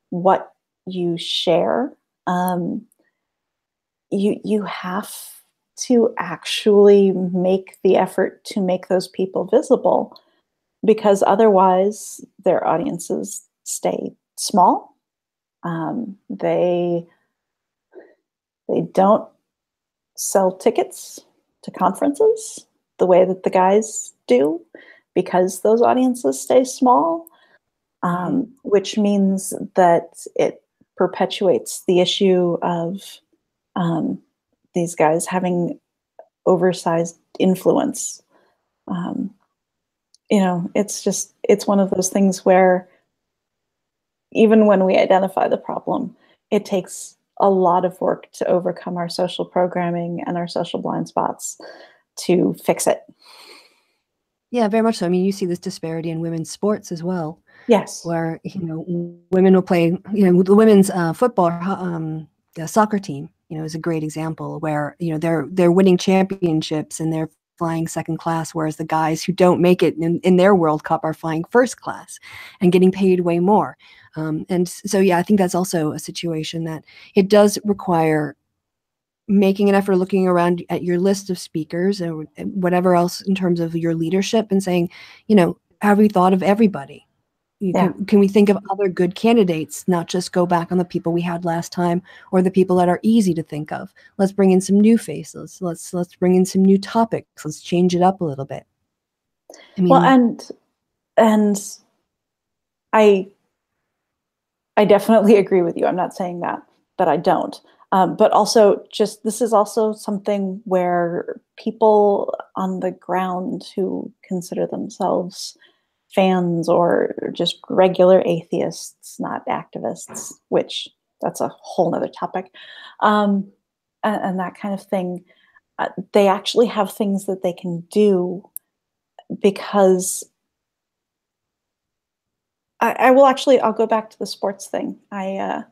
what you share, you have to actually make the effort to make those people visible, because otherwise their audiences stay small. They don't sell tickets to conferences the way that the guys do, because those audiences stay small, which means that it perpetuates the issue of these guys having oversized influence. It's one of those things where even when we identify the problem, it takes a lot of work to overcome our social programming and our social blind spots to fix it. Yeah, very much so. I mean, you see this disparity in women's sports as well. Yes. Where, women will play, the women's football, soccer team, is a great example where, they're winning championships and they're flying second class, whereas the guys who don't make it in their World Cup are flying first class and getting paid way more. And so, yeah, I think that's also a situation that it does require making an effort, looking around at your list of speakers or whatever else in terms of your leadership and saying, have we thought of everybody? Can we think of other good candidates, not just go back on the people we had last time or the people that are easy to think of? Let's bring in some new faces. Let's bring in some new topics. Let's change it up a little bit. I mean, well, and I definitely agree with you. I'm not saying that I don't. But also, this is also something where people on the ground who consider themselves fans or just regular atheists, not activists, which that's a whole nother topic, and that kind of thing, they actually have things that they can do, because I'll go back to the sports thing. I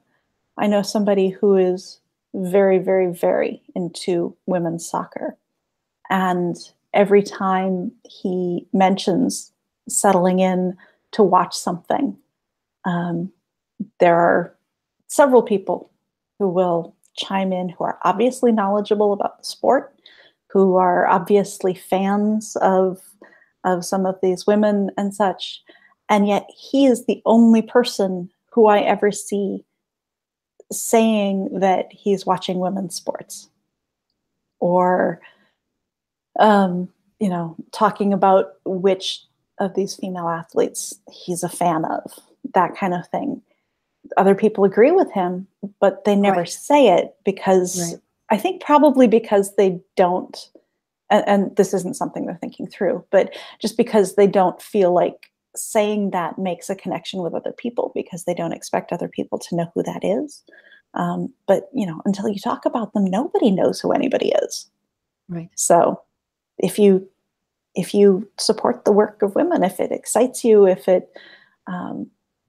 know somebody who is very, very, very into women's soccer. And every time he mentions settling in to watch something, there are several people who will chime in who are obviously knowledgeable about the sport, who are obviously fans of some of these women and such. And yet he is the only person who I ever see saying that he's watching women's sports, or talking about which of these female athletes he's a fan of, that kind of thing. Other people agree with him, but they never say it, because I think probably because they don't, and this isn't something they're thinking through, but just because they don't feel like saying that makes a connection with other people, because they don't expect other people to know who that is. But until you talk about them, nobody knows who anybody is. Right. So if you support the work of women, if it excites you, if it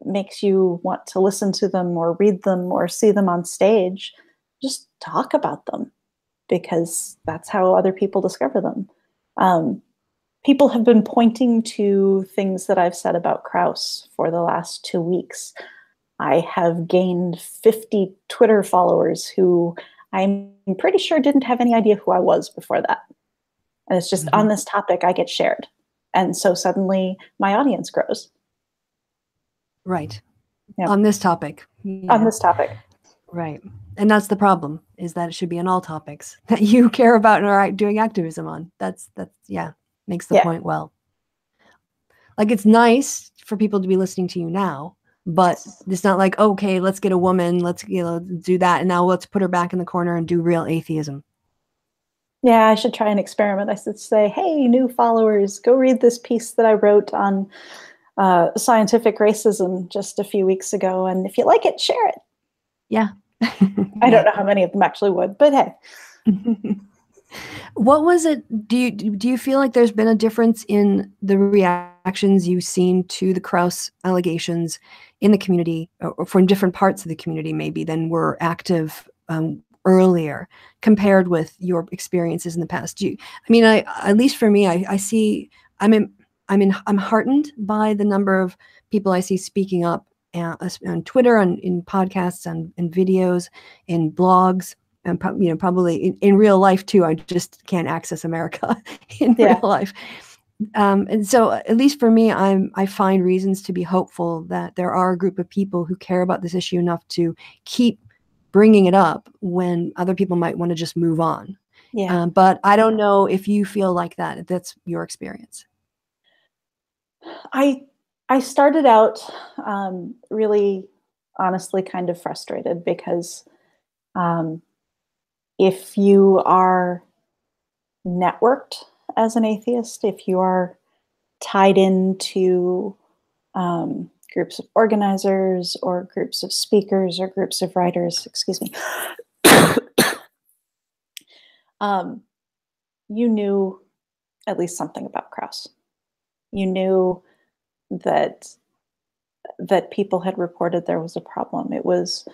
makes you want to listen to them or read them or see them on stage, just talk about them, because that's how other people discover them. People have been pointing to things that I've said about Krauss for the last 2 weeks. I have gained 50 Twitter followers who I'm pretty sure didn't have any idea who I was before that. And it's just on this topic, I get shared. And so suddenly my audience grows. Right. Yep. On this topic. Yeah. On this topic. Right. And that's the problem, is that it should be on all topics that you care about and are doing activism on. That's makes the point well. Like, it's nice for people to be listening to you now, but it's not like, okay, let's get a woman, let's do that, and now let's put her back in the corner and do real atheism. Yeah, I should try an experiment. I should say, hey, new followers, go read this piece that I wrote on scientific racism just a few weeks ago, and if you like it, share it. Yeah. I don't know how many of them actually would, but hey. What was it? Do you feel like there's been a difference in the reactions you've seen to the Krauss allegations in the community, or from different parts of the community maybe, than were active earlier compared with your experiences in the past? At least for me, I see, I'm heartened by the number of people I see speaking up on Twitter, in podcasts, and in videos, in blogs, and probably in real life too. I just can't access America in real life. And so at least for me, I find reasons to be hopeful that there are a group of people who care about this issue enough to keep bringing it up when other people might want to just move on. But I don't know if you feel like that, if that's your experience. I started out really honestly kind of frustrated because if you are networked as an atheist, if you are tied into groups of organizers or groups of speakers or groups of writers, excuse me, you knew at least something about Krauss. You knew that people had reported there was a problem. It was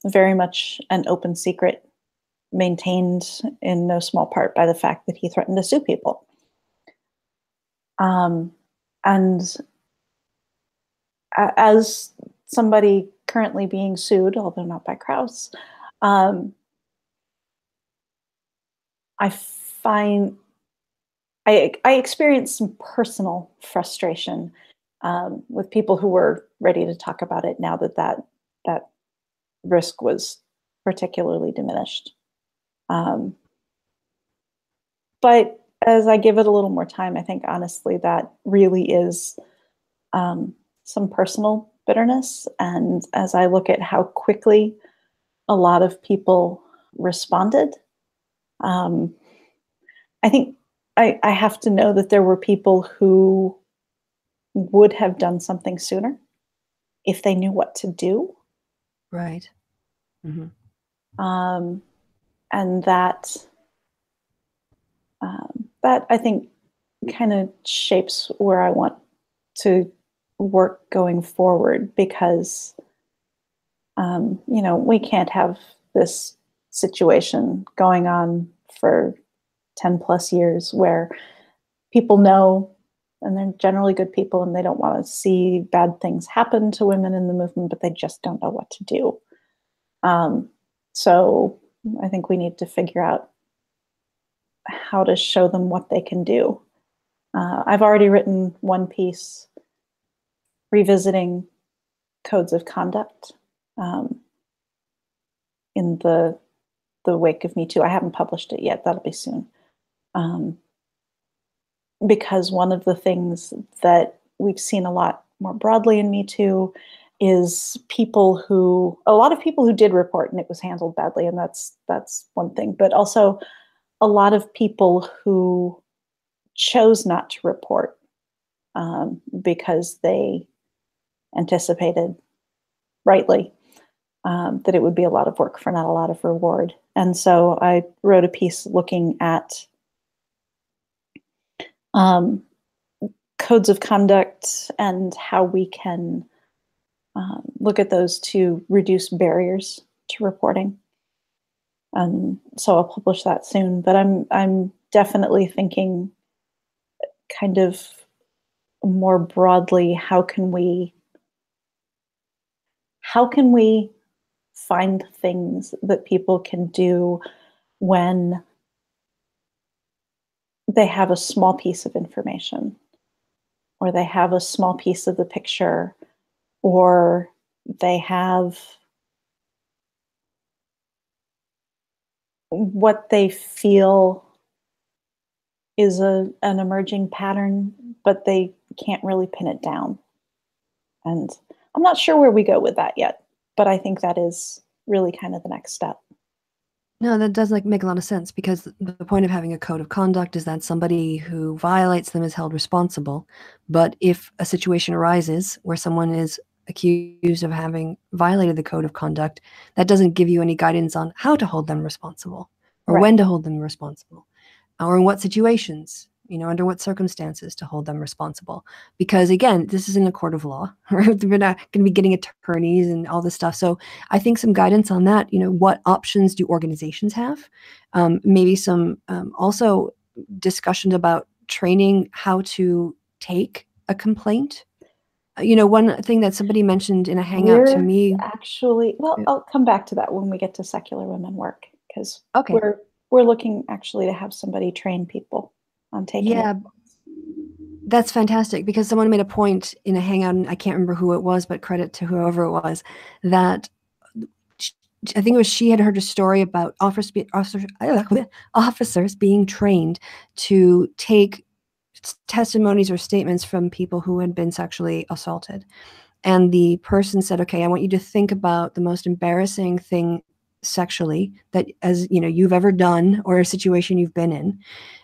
very much an open secret, maintained in no small part by the fact that he threatened to sue people. And as somebody currently being sued, although not by Krauss, I experienced some personal frustration with people who were ready to talk about it now that risk was particularly diminished. But as I give it a little more time, I think honestly that really is some personal bitterness. And as I look at how quickly a lot of people responded, I think I have to know that there were people who would have done something sooner if they knew what to do. Right. Mm-hmm. And that I think kind of shapes where I want to work going forward, because we can't have this situation going on for 10 plus years where people know, and they're generally good people, and they don't want to see bad things happen to women in the movement, but they just don't know what to do. So I think we need to figure out how to show them what they can do. I've already written one piece revisiting codes of conduct in the wake of Me Too. I haven't published it yet. That'll be soon. Because one of the things that we've seen a lot more broadly in Me Too is a lot of people who did report and it was handled badly, and that's one thing, but also a lot of people who chose not to report because they anticipated, rightly, that it would be a lot of work for not a lot of reward. And so I wrote a piece looking at codes of conduct and how we can look at those to reduce barriers to reporting. So I'll publish that soon, but I'm definitely thinking kind of more broadly, how can we find things that people can do when they have a small piece of information, or they have a small piece of the picture, or they have what they feel is an emerging pattern, but they can't really pin it down. And I'm not sure where we go with that yet, but I think that is really kind of the next step. No, that does make a lot of sense, because the point of having a code of conduct is that somebody who violates them is held responsible. But if a situation arises where someone is accused of having violated the code of conduct, that doesn't give you any guidance on how to hold them responsible, or when to hold them responsible, or in what situations under what circumstances to hold them responsible. Because again, this isn't a court of law. Right? We're not going to be getting attorneys and all this stuff. So I think some guidance on that, what options do organizations have? Maybe some also discussions about training how to take a complaint. One thing that somebody mentioned in a hangout to me. Actually, well, I'll come back to that when we get to secular women work, because okay. we're looking actually to have somebody train people on taking. Yeah, that's fantastic, because someone made a point in a hangout, and I can't remember who it was, but credit to whoever it was, that I think it was she had heard a story about officers being trained to take testimonies or statements from people who had been sexually assaulted. And the person said, okay, I want you to think about the most embarrassing thing sexually that you've ever done, or a situation you've been in.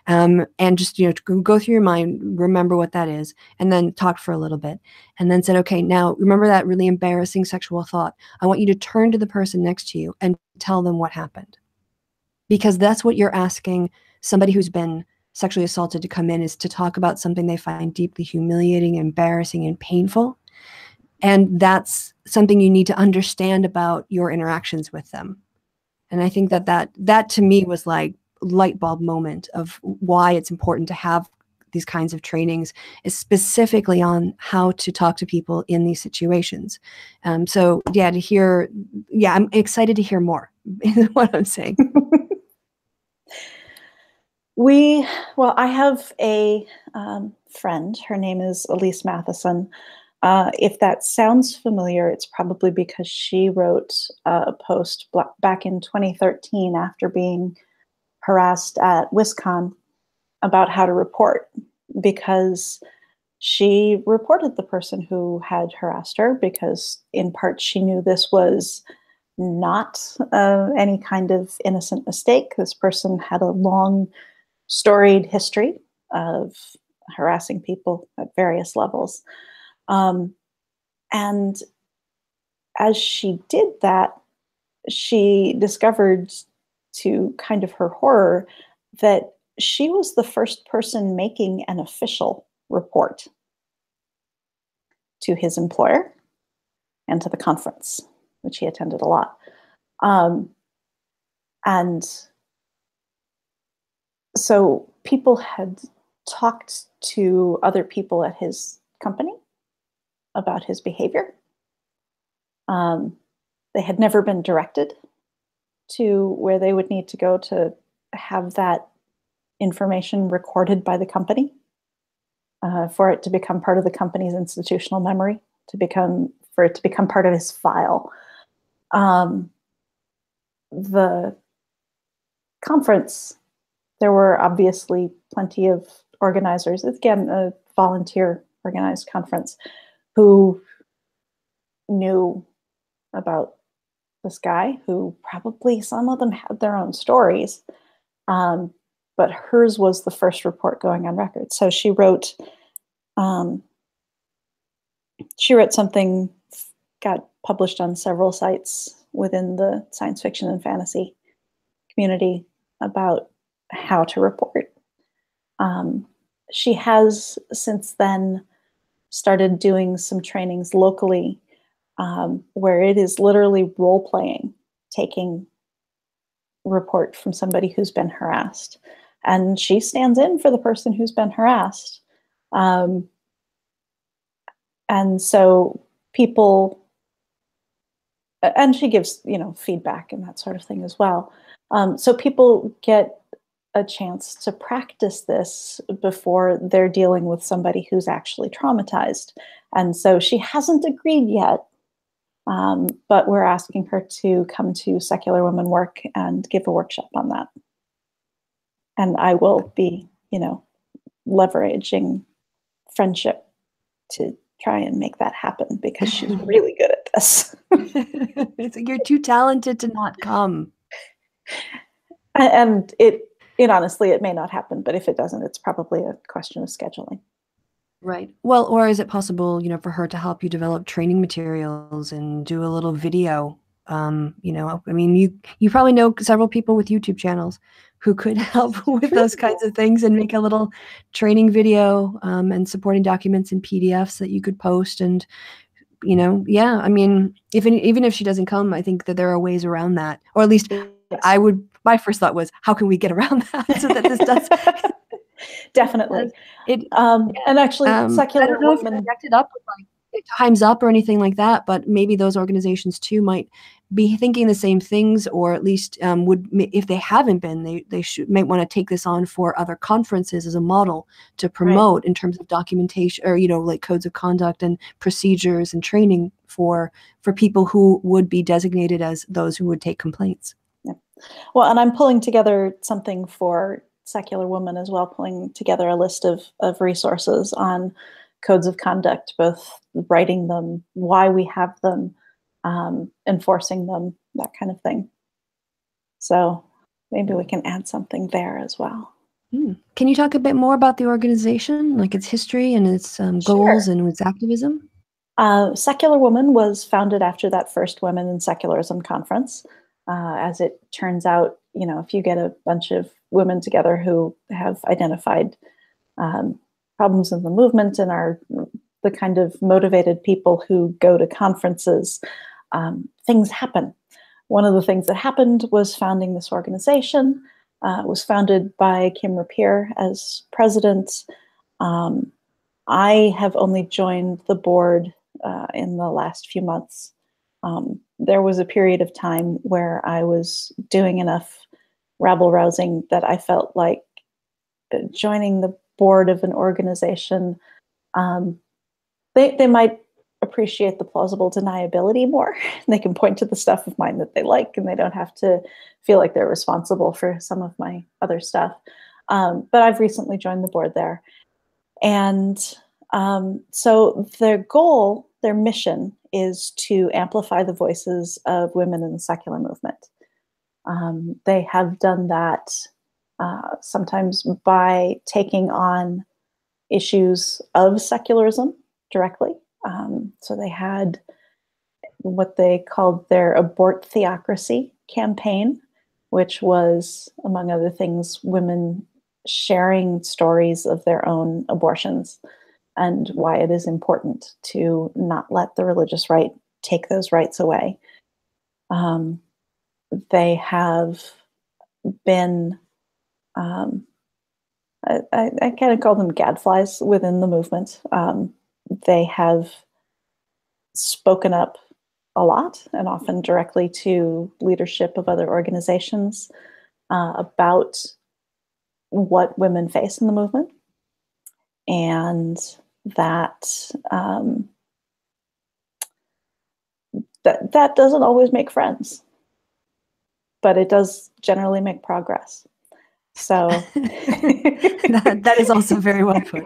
And just, go through your mind, remember what that is, and then talk for a little bit. And then said, okay, now remember that really embarrassing sexual thought. I want you to turn to the person next to you and tell them what happened. Because that's what you're asking somebody who's been sexually assaulted to come in, is to talk about something they find deeply humiliating, embarrassing, and painful. And that's something you need to understand about your interactions with them. And I think that to me was like light bulb moment of why it's important to have these kinds of trainings, is specifically on how to talk to people in these situations. So yeah, I'm excited to hear more is what I'm saying. I have a friend. Her name is Elise Matheson. If that sounds familiar, it's probably because she wrote a post back in 2013 after being harassed at WisCon about how to report, because she reported the person who had harassed her because in part she knew this was not any kind of innocent mistake. This person had a long, storied history of harassing people at various levels. And as she did that, she discovered, to kind of her horror, that she was the first person making an official report to his employer and to the conference, which he attended a lot. And so people had talked to other people at his company about his behavior. They had never been directed to where they would need to go to have that information recorded by the company, for it to become part of the company's institutional memory, for it to become part of his file. The conference, there were obviously plenty of organizers, again, a volunteer organized conference, who knew about this guy, who probably some of them had their own stories, but hers was the first report going on record. So she wrote something, got published on several sites within the science fiction and fantasy community about how to report. She has since then started doing some trainings locally, where it is literally role-playing, taking report from somebody who's been harassed. And she stands in for the person who's been harassed. And so people, and she gives, feedback and that sort of thing as well. So people get a chance to practice this before they're dealing with somebody who's actually traumatized. And so she hasn't agreed yet, but we're asking her to come to Secular Women Work and give a workshop on that. And I will be, leveraging friendship to try and make that happen, because she's really good at this. It's like, you're too talented to not come. And it honestly, it may not happen, but if it doesn't, it's probably a question of scheduling. Right. Well, or is it possible, for her to help you develop training materials and do a little video? I mean, you probably know several people with YouTube channels who could help with those kinds of things and make a little training video and supporting documents and PDFs that you could post. And, yeah, I mean, even if she doesn't come, I think that there are ways around that, or at least Yes. my first thought was, how can we get around that so that this does Definitely. it. And actually, I Secular don't know if Woman. it's connected up with like Time's Up or anything like that, but maybe those organizations too might be thinking the same things, or at least if they haven't been, they might want to take this on for other conferences as a model to promote in terms of documentation, or like codes of conduct and procedures and training for people who would be designated as those who would take complaints. Yeah. Well, and I'm pulling together something for Secular Woman as well, pulling together a list of resources on codes of conduct, both writing them, why we have them, enforcing them, that kind of thing. So maybe we can add something there as well. Can you talk a bit more about the organization, like its history and its goals and its activism? Secular Woman was founded after that first Women in Secularism conference. As it turns out, if you get a bunch of women together who have identified problems in the movement and are the kind of motivated people who go to conferences, things happen. One of the things that happened was founding this organization. It was founded by Kim Rapier as president. I have only joined the board in the last few months. There was a period of time where I was doing enough rabble-rousing that I felt like joining the board of an organization, they might appreciate the plausible deniability more. They can point to the stuff of mine that they like, and they don't have to feel like they're responsible for some of my other stuff. But I've recently joined the board there. And so their goal, their mission, is to amplify the voices of women in the secular movement. They have done that sometimes by taking on issues of secularism directly. So they had what they called their Abort Theocracy campaign, which was, among other things, women sharing stories of their own abortions and why it is important to not let the religious right take those rights away. They have been, I kind of call them gadflies within the movement. They have spoken up a lot, and often directly to leadership of other organizations, about what women face in the movement, and that that doesn't always make friends, but it does generally make progress. So that is also very well put.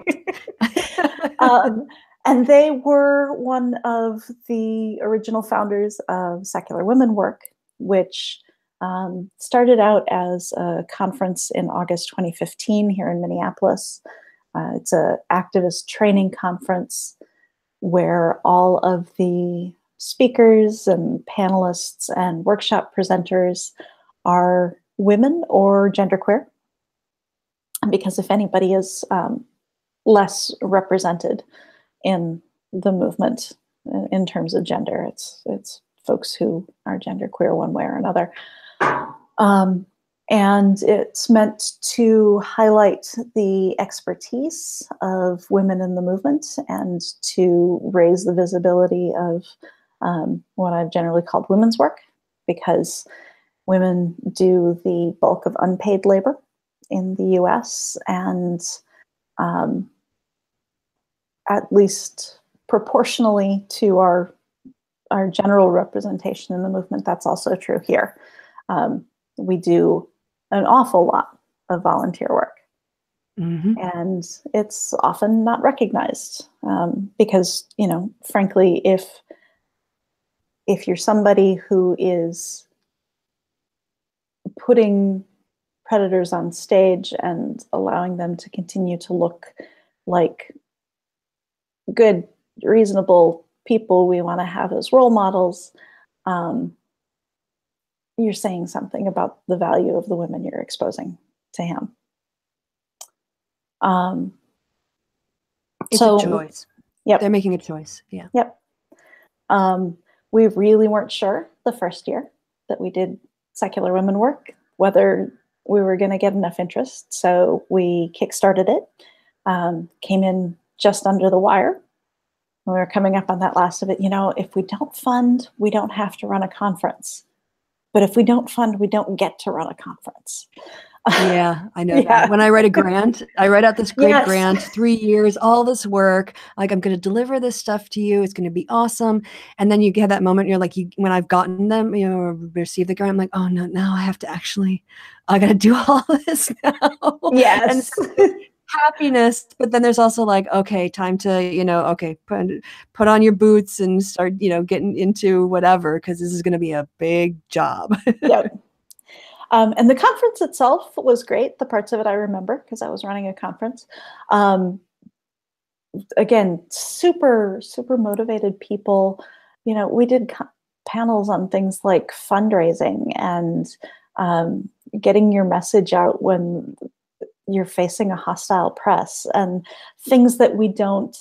And they were one of the original founders of Secular Women Work, which started out as a conference in August 2015 here in Minneapolis. It's an activist training conference where all of the speakers and panelists and workshop presenters are women or genderqueer. Because if anybody is less represented in the movement in terms of gender, it's folks who are genderqueer one way or another. And it's meant to highlight the expertise of women in the movement and to raise the visibility of what I've generally called women's work, because women do the bulk of unpaid labor in the US, and at least proportionally to our general representation in the movement, that's also true here. We do an awful lot of volunteer work. Mm-hmm. And it's often not recognized because, frankly, if you're somebody who is putting predators on stage and allowing them to continue to look like good, reasonable people we want to have as role models, you're saying something about the value of the women you're exposing to him. It's a choice. Yep. They're making a choice. Yeah. Yep. We really weren't sure the first year that we did Secular Women Work whether we were going to get enough interest. So we kickstarted it, came in just under the wire. We were coming up on that last of it. You know, if we don't fund, we don't have to run a conference. But if we don't fund, we don't get to run a conference. Yeah, I know that. When I write a grant, I write out this great grant, 3 years, all this work, like I'm going to deliver this stuff to you. It's going to be awesome. And then you get that moment, you're like, when I've gotten them, you know, or received the grant, I'm like, oh no, now I have to actually, I got to do all this now. Yes. And so happiness, but then there's also like, okay, time to, you know, okay, put on your boots and start, you know, getting into whatever, because this is going to be a big job. Yep. And the conference itself was great. The parts of it I remember because I was running a conference. Again, super, super motivated people. You know, we did panels on things like fundraising and getting your message out when you're facing a hostile press, and things that we don't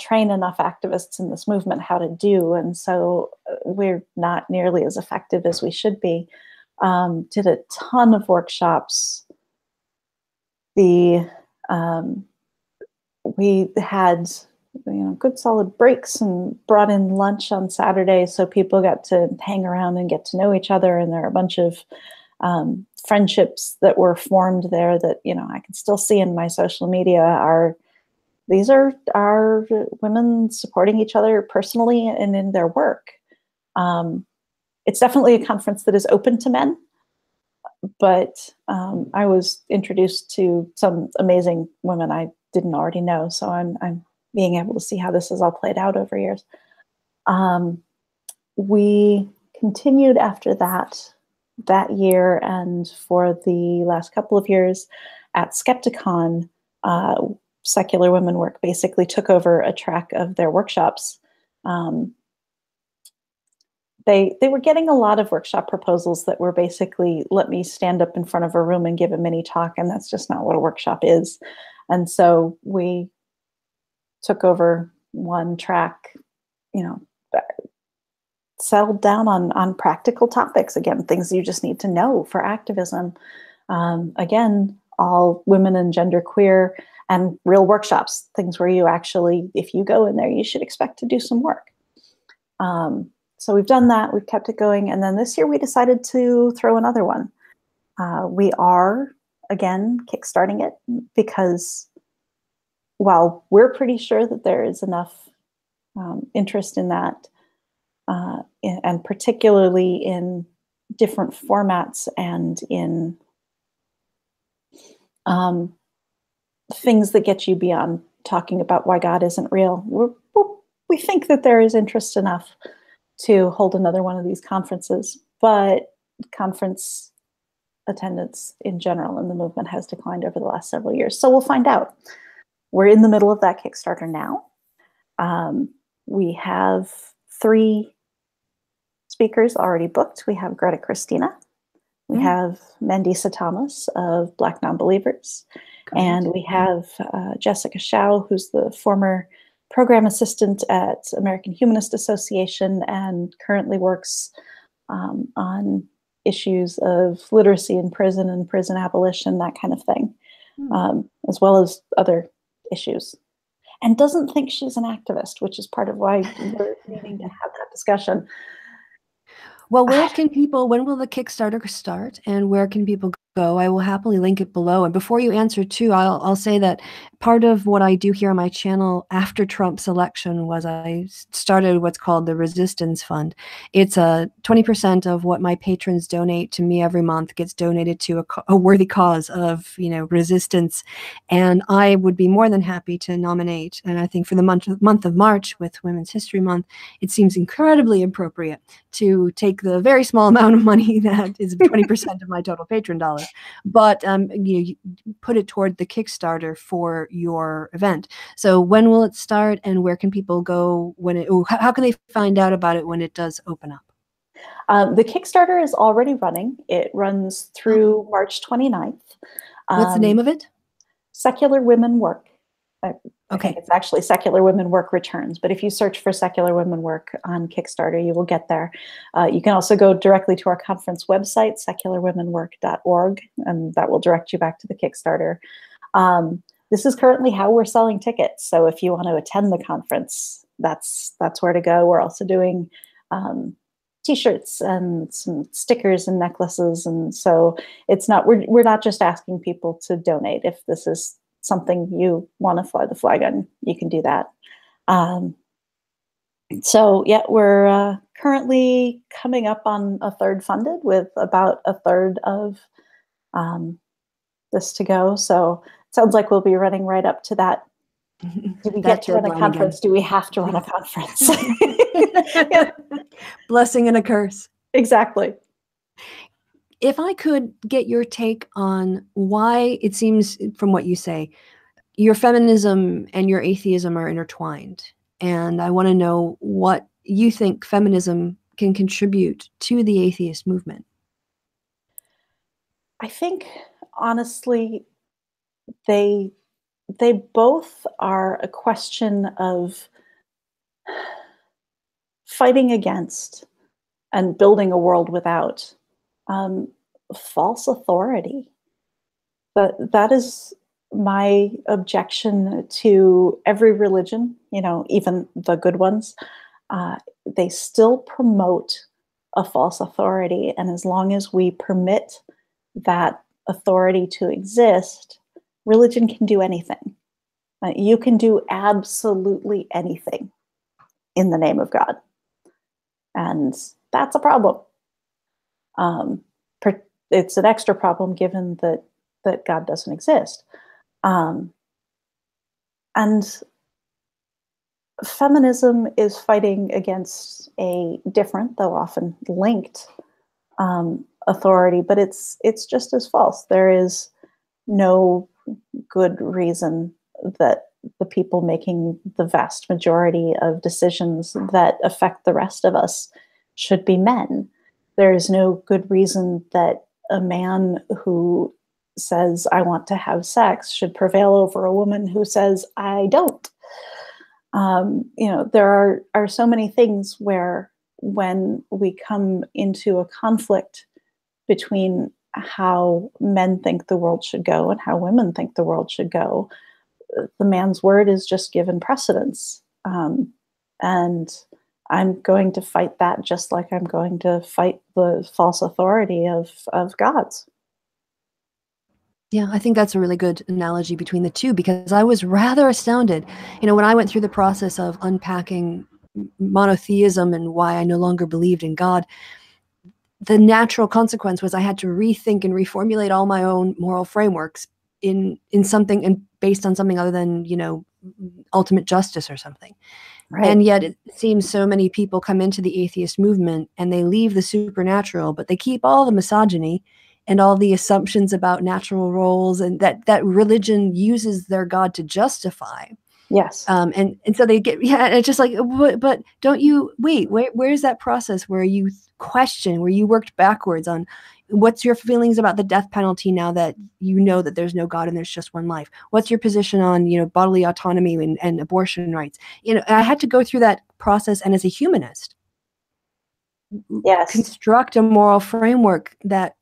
train enough activists in this movement how to do. And so we're not nearly as effective as we should be. Did a ton of workshops. We had, you know, good solid breaks and brought in lunch on Saturday, so people got to hang around and get to know each other. And there are a bunch of friendships that were formed there that, you know, I can still see in my social media. These are our women supporting each other personally and in their work. It's definitely a conference that is open to men, but I was introduced to some amazing women I didn't already know, so I'm being able to see how this has all played out over years. We continued after that year, and for the last couple of years at Skepticon, Secular Women Work basically took over a track of their workshops. They were getting a lot of workshop proposals that were basically, let me stand up in front of a room and give a mini talk, and that's just not what a workshop is. And so we took over one track, you know, settled down on practical topics, again, things you just need to know for activism. Again, all women and genderqueer, and real workshops, things where you actually, if you go in there, you should expect to do some work. So we've done that, we've kept it going. And then this year we decided to throw another one. We are, again, kickstarting it because while we're pretty sure that there is enough interest in that, and particularly in different formats and in things that get you beyond talking about why God isn't real, we think that there is interest enough to hold another one of these conferences, but conference attendance in general in the movement has declined over the last several years. So we'll find out. We're in the middle of that Kickstarter now. We have 3 speakers already booked. We have Greta Christina. We have Mandisa Thomas of Black Nonbelievers. And we have Jessica Shao, who's the former program assistant at American Humanist Association and currently works on issues of literacy in prison and prison abolition, that kind of thing, as well as other issues. And doesn't think she's an activist, which is part of why we're needing to have that discussion. Well, when will the Kickstarter start, and where can people go? I will happily link it below. And before you answer too, I'll say that part of what I do here on my channel after Trump's election was I started what's called the Resistance Fund. It's 20% of what my patrons donate to me every month gets donated to a worthy cause of, you know, resistance. And I would be more than happy to nominate. And I think for the month of March with Women's History Month, it seems incredibly appropriate to take the very small amount of money that is 20% of my total patron dollars, but you put it toward the Kickstarter for your event. So when will it start, and where can people go when how can they find out about it when it does open up? The Kickstarter is already running. It runs through March 29th. What's the name of it? Secular Women Work. I Okay. think it's actually Secular Women Work Returns, but if you search for Secular Women Work on Kickstarter, you will get there. You can also go directly to our conference website, secularwomenwork.org, and that will direct you back to the Kickstarter. This is currently how we're selling tickets. So if you want to attend the conference, that's where to go. We're also doing T-shirts and some stickers and necklaces, and so it's not we're not just asking people to donate. If this is something you want to fly the flag on, you can do that. So yeah, we're currently coming up on a third funded, with about a third of this to go. So it sounds like we'll be running right up to that. Do we get to run a conference? Do we have to run a conference? Yeah. Blessing and a curse. Exactly. If I could get your take on why it seems, from what you say, your feminism and your atheism are intertwined. And I want to know what you think feminism can contribute to the atheist movement. I think, honestly, they both are a question of fighting against and building a world without false authority. But that is my objection to every religion, even the good ones. They still promote a false authority. And as long as we permit that authority to exist, religion can do anything. You can do absolutely anything in the name of God. And that's a problem. It's an extra problem given that God doesn't exist. And feminism is fighting against a different, though often linked, authority, but it's just as false. There is no good reason that the people making the vast majority of decisions that affect the rest of us should be men. There is no good reason that a man who says, I want to have sex, should prevail over a woman who says, I don't. There are so many things where when we come into a conflict between how men think the world should go and how women think the world should go, the man's word is just given precedence. And I'm going to fight that just like I'm going to fight the false authority of God's. Yeah, I think that's a really good analogy between the two, because I was rather astounded. When I went through the process of unpacking monotheism and why I no longer believed in God, the natural consequence was I had to rethink and reformulate all my own moral frameworks in something and based on something other than, ultimate justice or something. Right. And yet it seems so many people come into the atheist movement and they leave the supernatural, but they keep all the misogyny and all the assumptions about natural roles, and that religion uses their God to justify. Yes. And so they get, it's just like, but don't you, wait, where's that process where you question, where you worked backwards on what's your feelings about the death penalty now that you know that there's no God and there's just one life? What's your position on, bodily autonomy and abortion rights? I had to go through that process, and as a humanist, yes, construct a moral framework that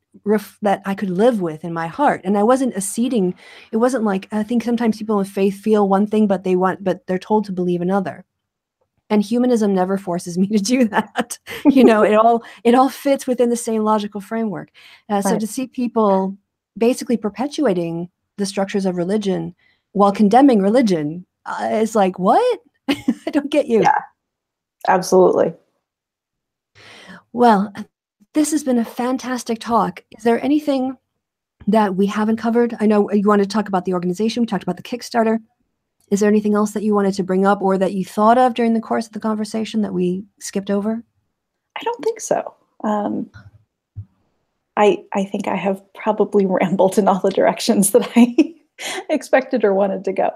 I could live with in my heart. And I wasn't acceding. It wasn't like, I think sometimes people in faith feel one thing, but they're told to believe another. And humanism never forces me to do that. It all fits within the same logical framework. So right. To see people basically perpetuating the structures of religion while condemning religion is like, what? I don't get you. Yeah, absolutely. Well, this has been a fantastic talk. Is there anything that we haven't covered? I know you wanted to talk about the organization. We talked about the Kickstarter. Is there anything else that you wanted to bring up or that you thought of during the course of the conversation that we skipped over? I don't think so. I think I have probably rambled in all the directions that I expected or wanted to go.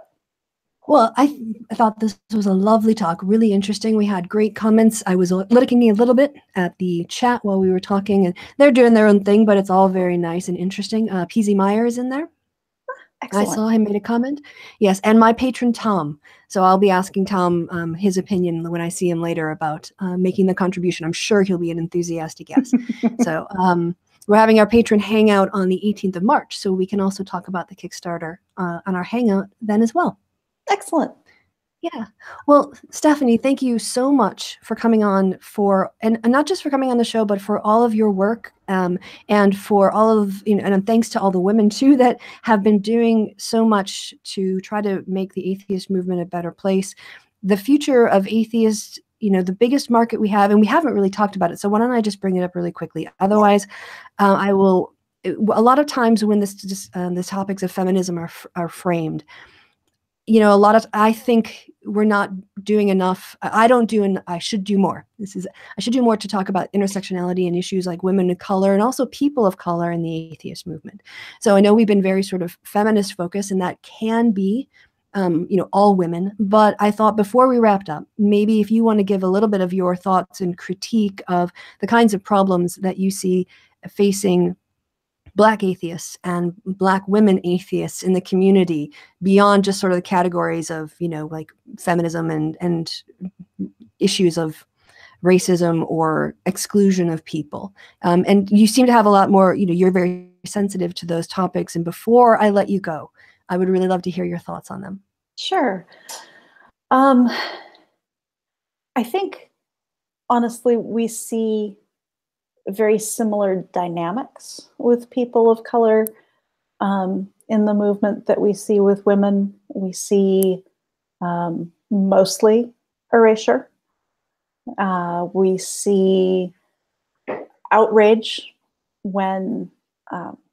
Well, I thought this was a lovely talk, really interesting. We had great comments. I was looking a little bit at the chat while we were talking, and they're doing their own thing, but it's all very nice and interesting. PZ Meyer is in there. Excellent. I saw him made a comment. Yes, and my patron Tom. So I'll be asking Tom his opinion when I see him later about making the contribution. I'm sure he'll be an enthusiastic yes. So we're having our patron hangout on the 18th of March, so we can also talk about the Kickstarter on our hangout then as well. Excellent. Yeah. Well, Stephanie, thank you so much for coming on and not just for coming on the show, but for all of your work and for all of, and thanks to all the women too that have been doing so much to try to make the atheist movement a better place. The future of atheists, the biggest market we have, and we haven't really talked about it. So why don't I just bring it up really quickly? Otherwise, I will. A lot of times when the topics of feminism are framed, I think we're not doing enough. I should do more. I should do more to talk about intersectionality and issues like women of color and also people of color in the atheist movement. So I know we've been very sort of feminist focused, and that can be, all women. But I thought before we wrapped up, maybe if you want to give a little bit of your thoughts and critique of the kinds of problems that you see facing Black atheists and Black women atheists in the community beyond just sort of the categories of, like feminism and issues of racism or exclusion of people. And you seem to have a lot more, you're very sensitive to those topics. And before I let you go, I would really love to hear your thoughts on them. Sure. I think, honestly, we see very similar dynamics with people of color in the movement that we see with women. We see mostly erasure. We see outrage when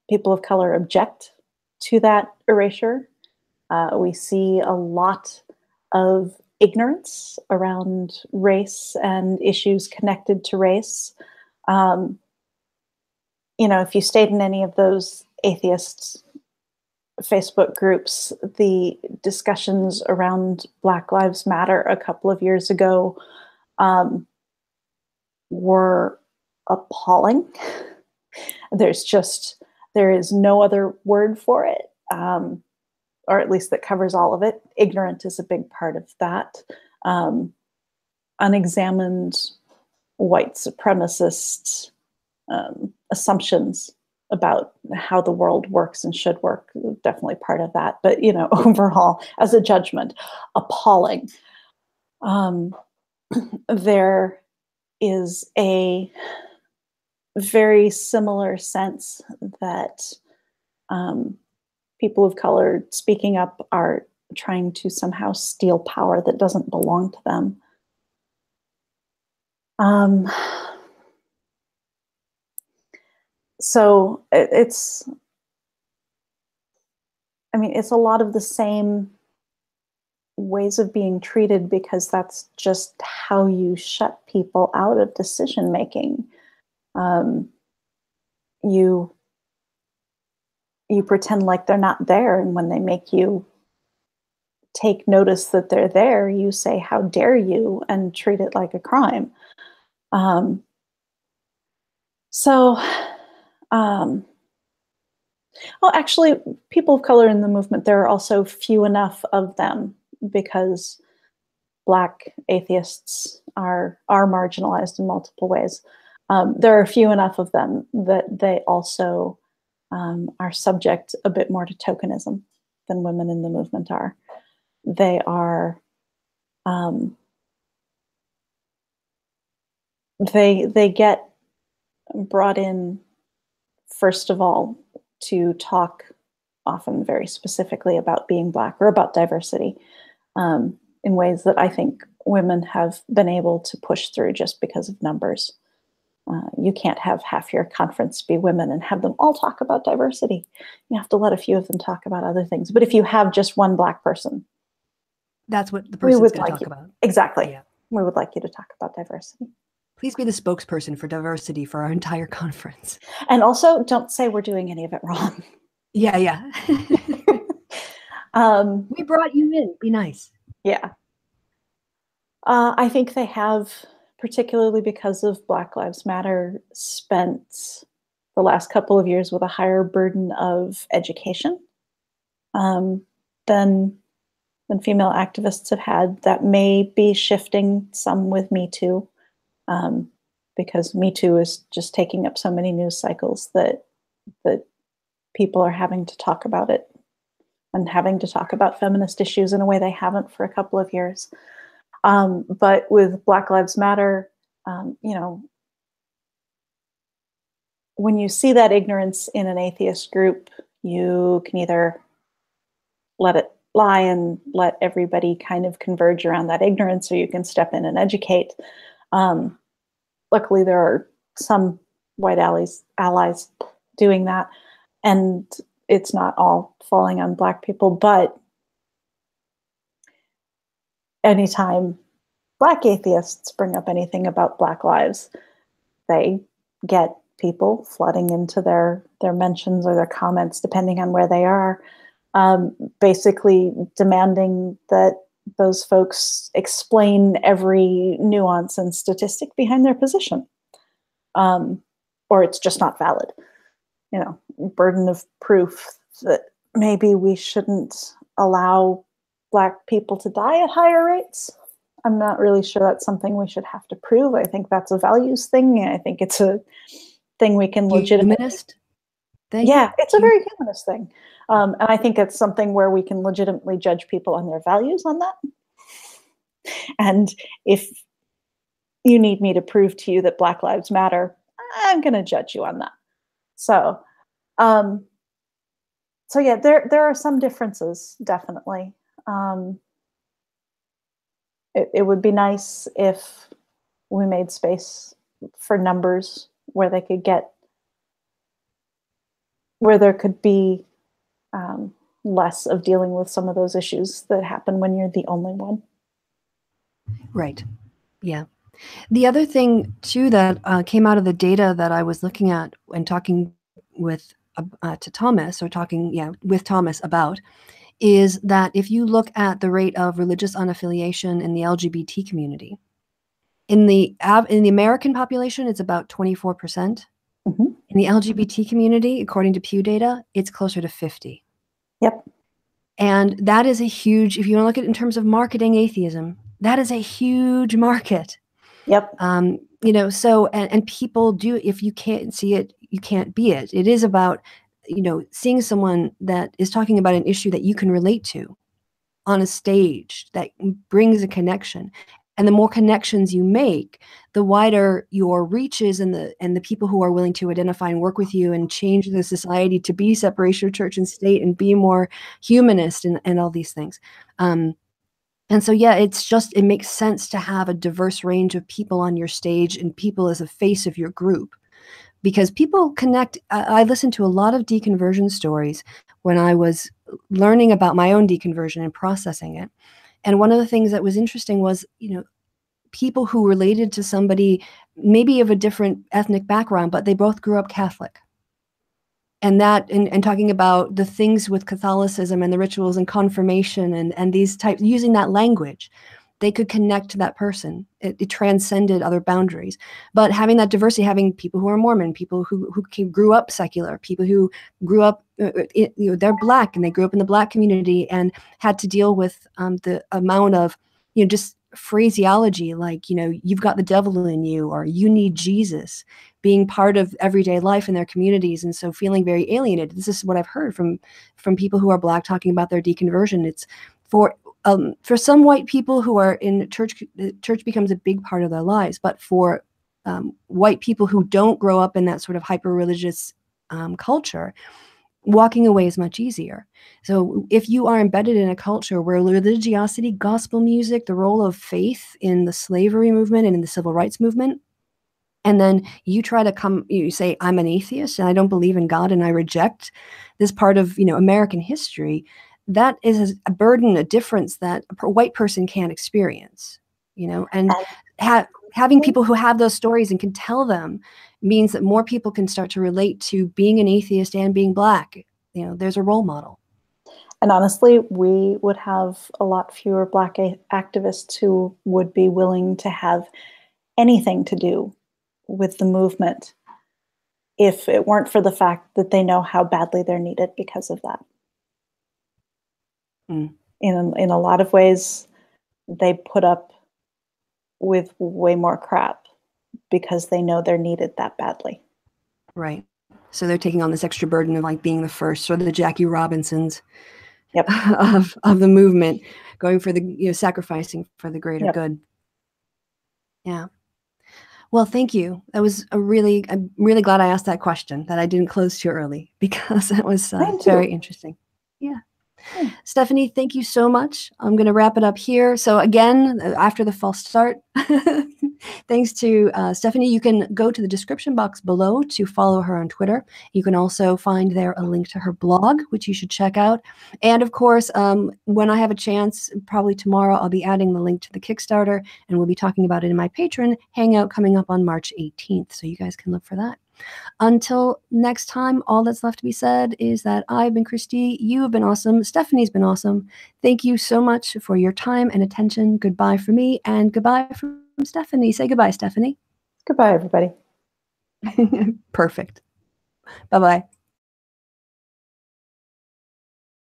people of color object to that erasure. We see a lot of ignorance around race and issues connected to race. If you stayed in any of those atheist Facebook groups, the discussions around Black Lives Matter a couple of years ago were appalling. There is no other word for it, or at least that covers all of it. Ignorant is a big part of that. Unexamined white supremacist assumptions about how the world works and should work, definitely part of that. But, overall, as a judgment, appalling. There is a very similar sense that people of color speaking up are trying to somehow steal power that doesn't belong to them. So it's a lot of the same ways of being treated, because that's just how you shut people out of decision making. You pretend like they're not there, and when they make you take notice that they're there, you say, "How dare you," and treat it like a crime. Actually, people of color in the movement, there are also few enough of them, because Black atheists are marginalized in multiple ways. There are few enough of them that they also are subject a bit more to tokenism than women in the movement are. They are, they get brought in, first of all, to talk often very specifically about being Black or about diversity in ways that I think women have been able to push through just because of numbers. You can't have half your conference be women and have them all talk about diversity. You have to let a few of them talk about other things. But if you have just one Black person, that's what the person's going to talk about. Exactly. Yeah. We would like you to talk about diversity. Please be the spokesperson for diversity for our entire conference. And also, don't say we're doing any of it wrong. Yeah. We brought you in. Be nice. Yeah. I think they have, particularly because of Black Lives Matter, spent the last couple of years with a higher burden of education um, than female activists have had. That may be shifting some with Me Too, because Me Too is just taking up so many news cycles that people are having to talk about it and having to talk about feminist issues in a way they haven't for a couple of years. But with Black Lives Matter, when you see that ignorance in an atheist group, you can either let it lie and let everybody kind of converge around that ignorance, or you can step in and educate. Luckily, there are some white allies doing that, and it's not all falling on Black people, but anytime Black atheists bring up anything about Black lives, they get people flooding into their mentions or their comments, depending on where they are, basically demanding that those folks explain every nuance and statistic behind their position, or it's just not valid. Burden of proof that maybe we shouldn't allow Black people to die at higher rates. I'm not really sure that's something we should have to prove. I think that's a values thing. I think it's a thing we can legitimately... Humanist thing? Yeah, it's a very humanist thing. And I think it's something where we can legitimately judge people on their values on that. And if you need me to prove to you that Black Lives Matter, I'm going to judge you on that. So yeah, there are some differences, definitely. It would be nice if we made space for numbers where they could get, where there could be less of dealing with some of those issues that happen when you're the only one. Right. Yeah. The other thing too that came out of the data that I was looking at and talking with with Thomas about, is that if you look at the rate of religious unaffiliation in the LGBT community, in the American population, it's about 24%. Mm-hmm. In the LGBT community, according to Pew data, it's closer to 50. Yep. And that is a huge, if you want to look at it in terms of marketing atheism, that is a huge market. Yep. So, and people do, if you can't see it, you can't be it. It is about, seeing someone that is talking about an issue that you can relate to on a stage that brings a connection. And the more connections you make, the wider your reach is, and the people who are willing to identify and work with you and change the society to be separation of church and state and be more humanist and all these things. And so, yeah, it makes sense to have a diverse range of people on your stage and people as a face of your group, because people connect. I listened to a lot of deconversion stories when I was learning about my own deconversion and processing it. And one of the things that was interesting was, people who related to somebody maybe of a different ethnic background, but they both grew up Catholic. And that, and talking about the things with Catholicism and the rituals and confirmation and these types, using that language, they could connect to that person. It transcended other boundaries. But having that diversity, having people who are Mormon, people who grew up secular, people who grew up, they're Black and they grew up in the Black community and had to deal with the amount of, just phraseology like, you've got the devil in you, or you need Jesus, being part of everyday life in their communities. And so feeling very alienated. This is what I've heard from people who are Black talking about their deconversion. It's for some white people who are in church becomes a big part of their lives. But for white people who don't grow up in that sort of hyper-religious culture, walking away is much easier. So if you are embedded in a culture where religiosity, gospel music, the role of faith in the slavery movement and in the civil rights movement, and then you try to you say, I'm an atheist and I don't believe in God and I reject this part of, American history, that is a burden, a difference that a white person can't experience, and having people who have those stories and can tell them means that more people can start to relate to being an atheist and being Black. There's a role model. And honestly, we would have a lot fewer Black activists who would be willing to have anything to do with the movement if it weren't for the fact that they know how badly they're needed because of that. Mm. In a lot of ways, they put up with way more crap because they know they're needed that badly. Right. So they're taking on this extra burden of like being the first, or the Jackie Robinsons Yep. of the movement, going for the, sacrificing for the greater Yep. good. Yeah. Well, thank you. I'm really glad I asked that question, that I didn't close too early, because that was very interesting. Yeah. Stephanie, thank you so much. I'm going to wrap it up here. So again, after the false start, thanks to Stephanie. You can go to the description box below to follow her on Twitter. You can also find there a link to her blog, which you should check out. And of course, when I have a chance, probably tomorrow, I'll be adding the link to the Kickstarter, and we'll be talking about it in my Patreon Hangout coming up on March 18th. So you guys can look for that. Until next time, all that's left to be said is that I've been Christy, you have been awesome, Stephanie's been awesome. Thank you so much for your time and attention. Goodbye from me, and goodbye from Stephanie. Say goodbye, Stephanie. Goodbye, everybody. Perfect. Bye-bye.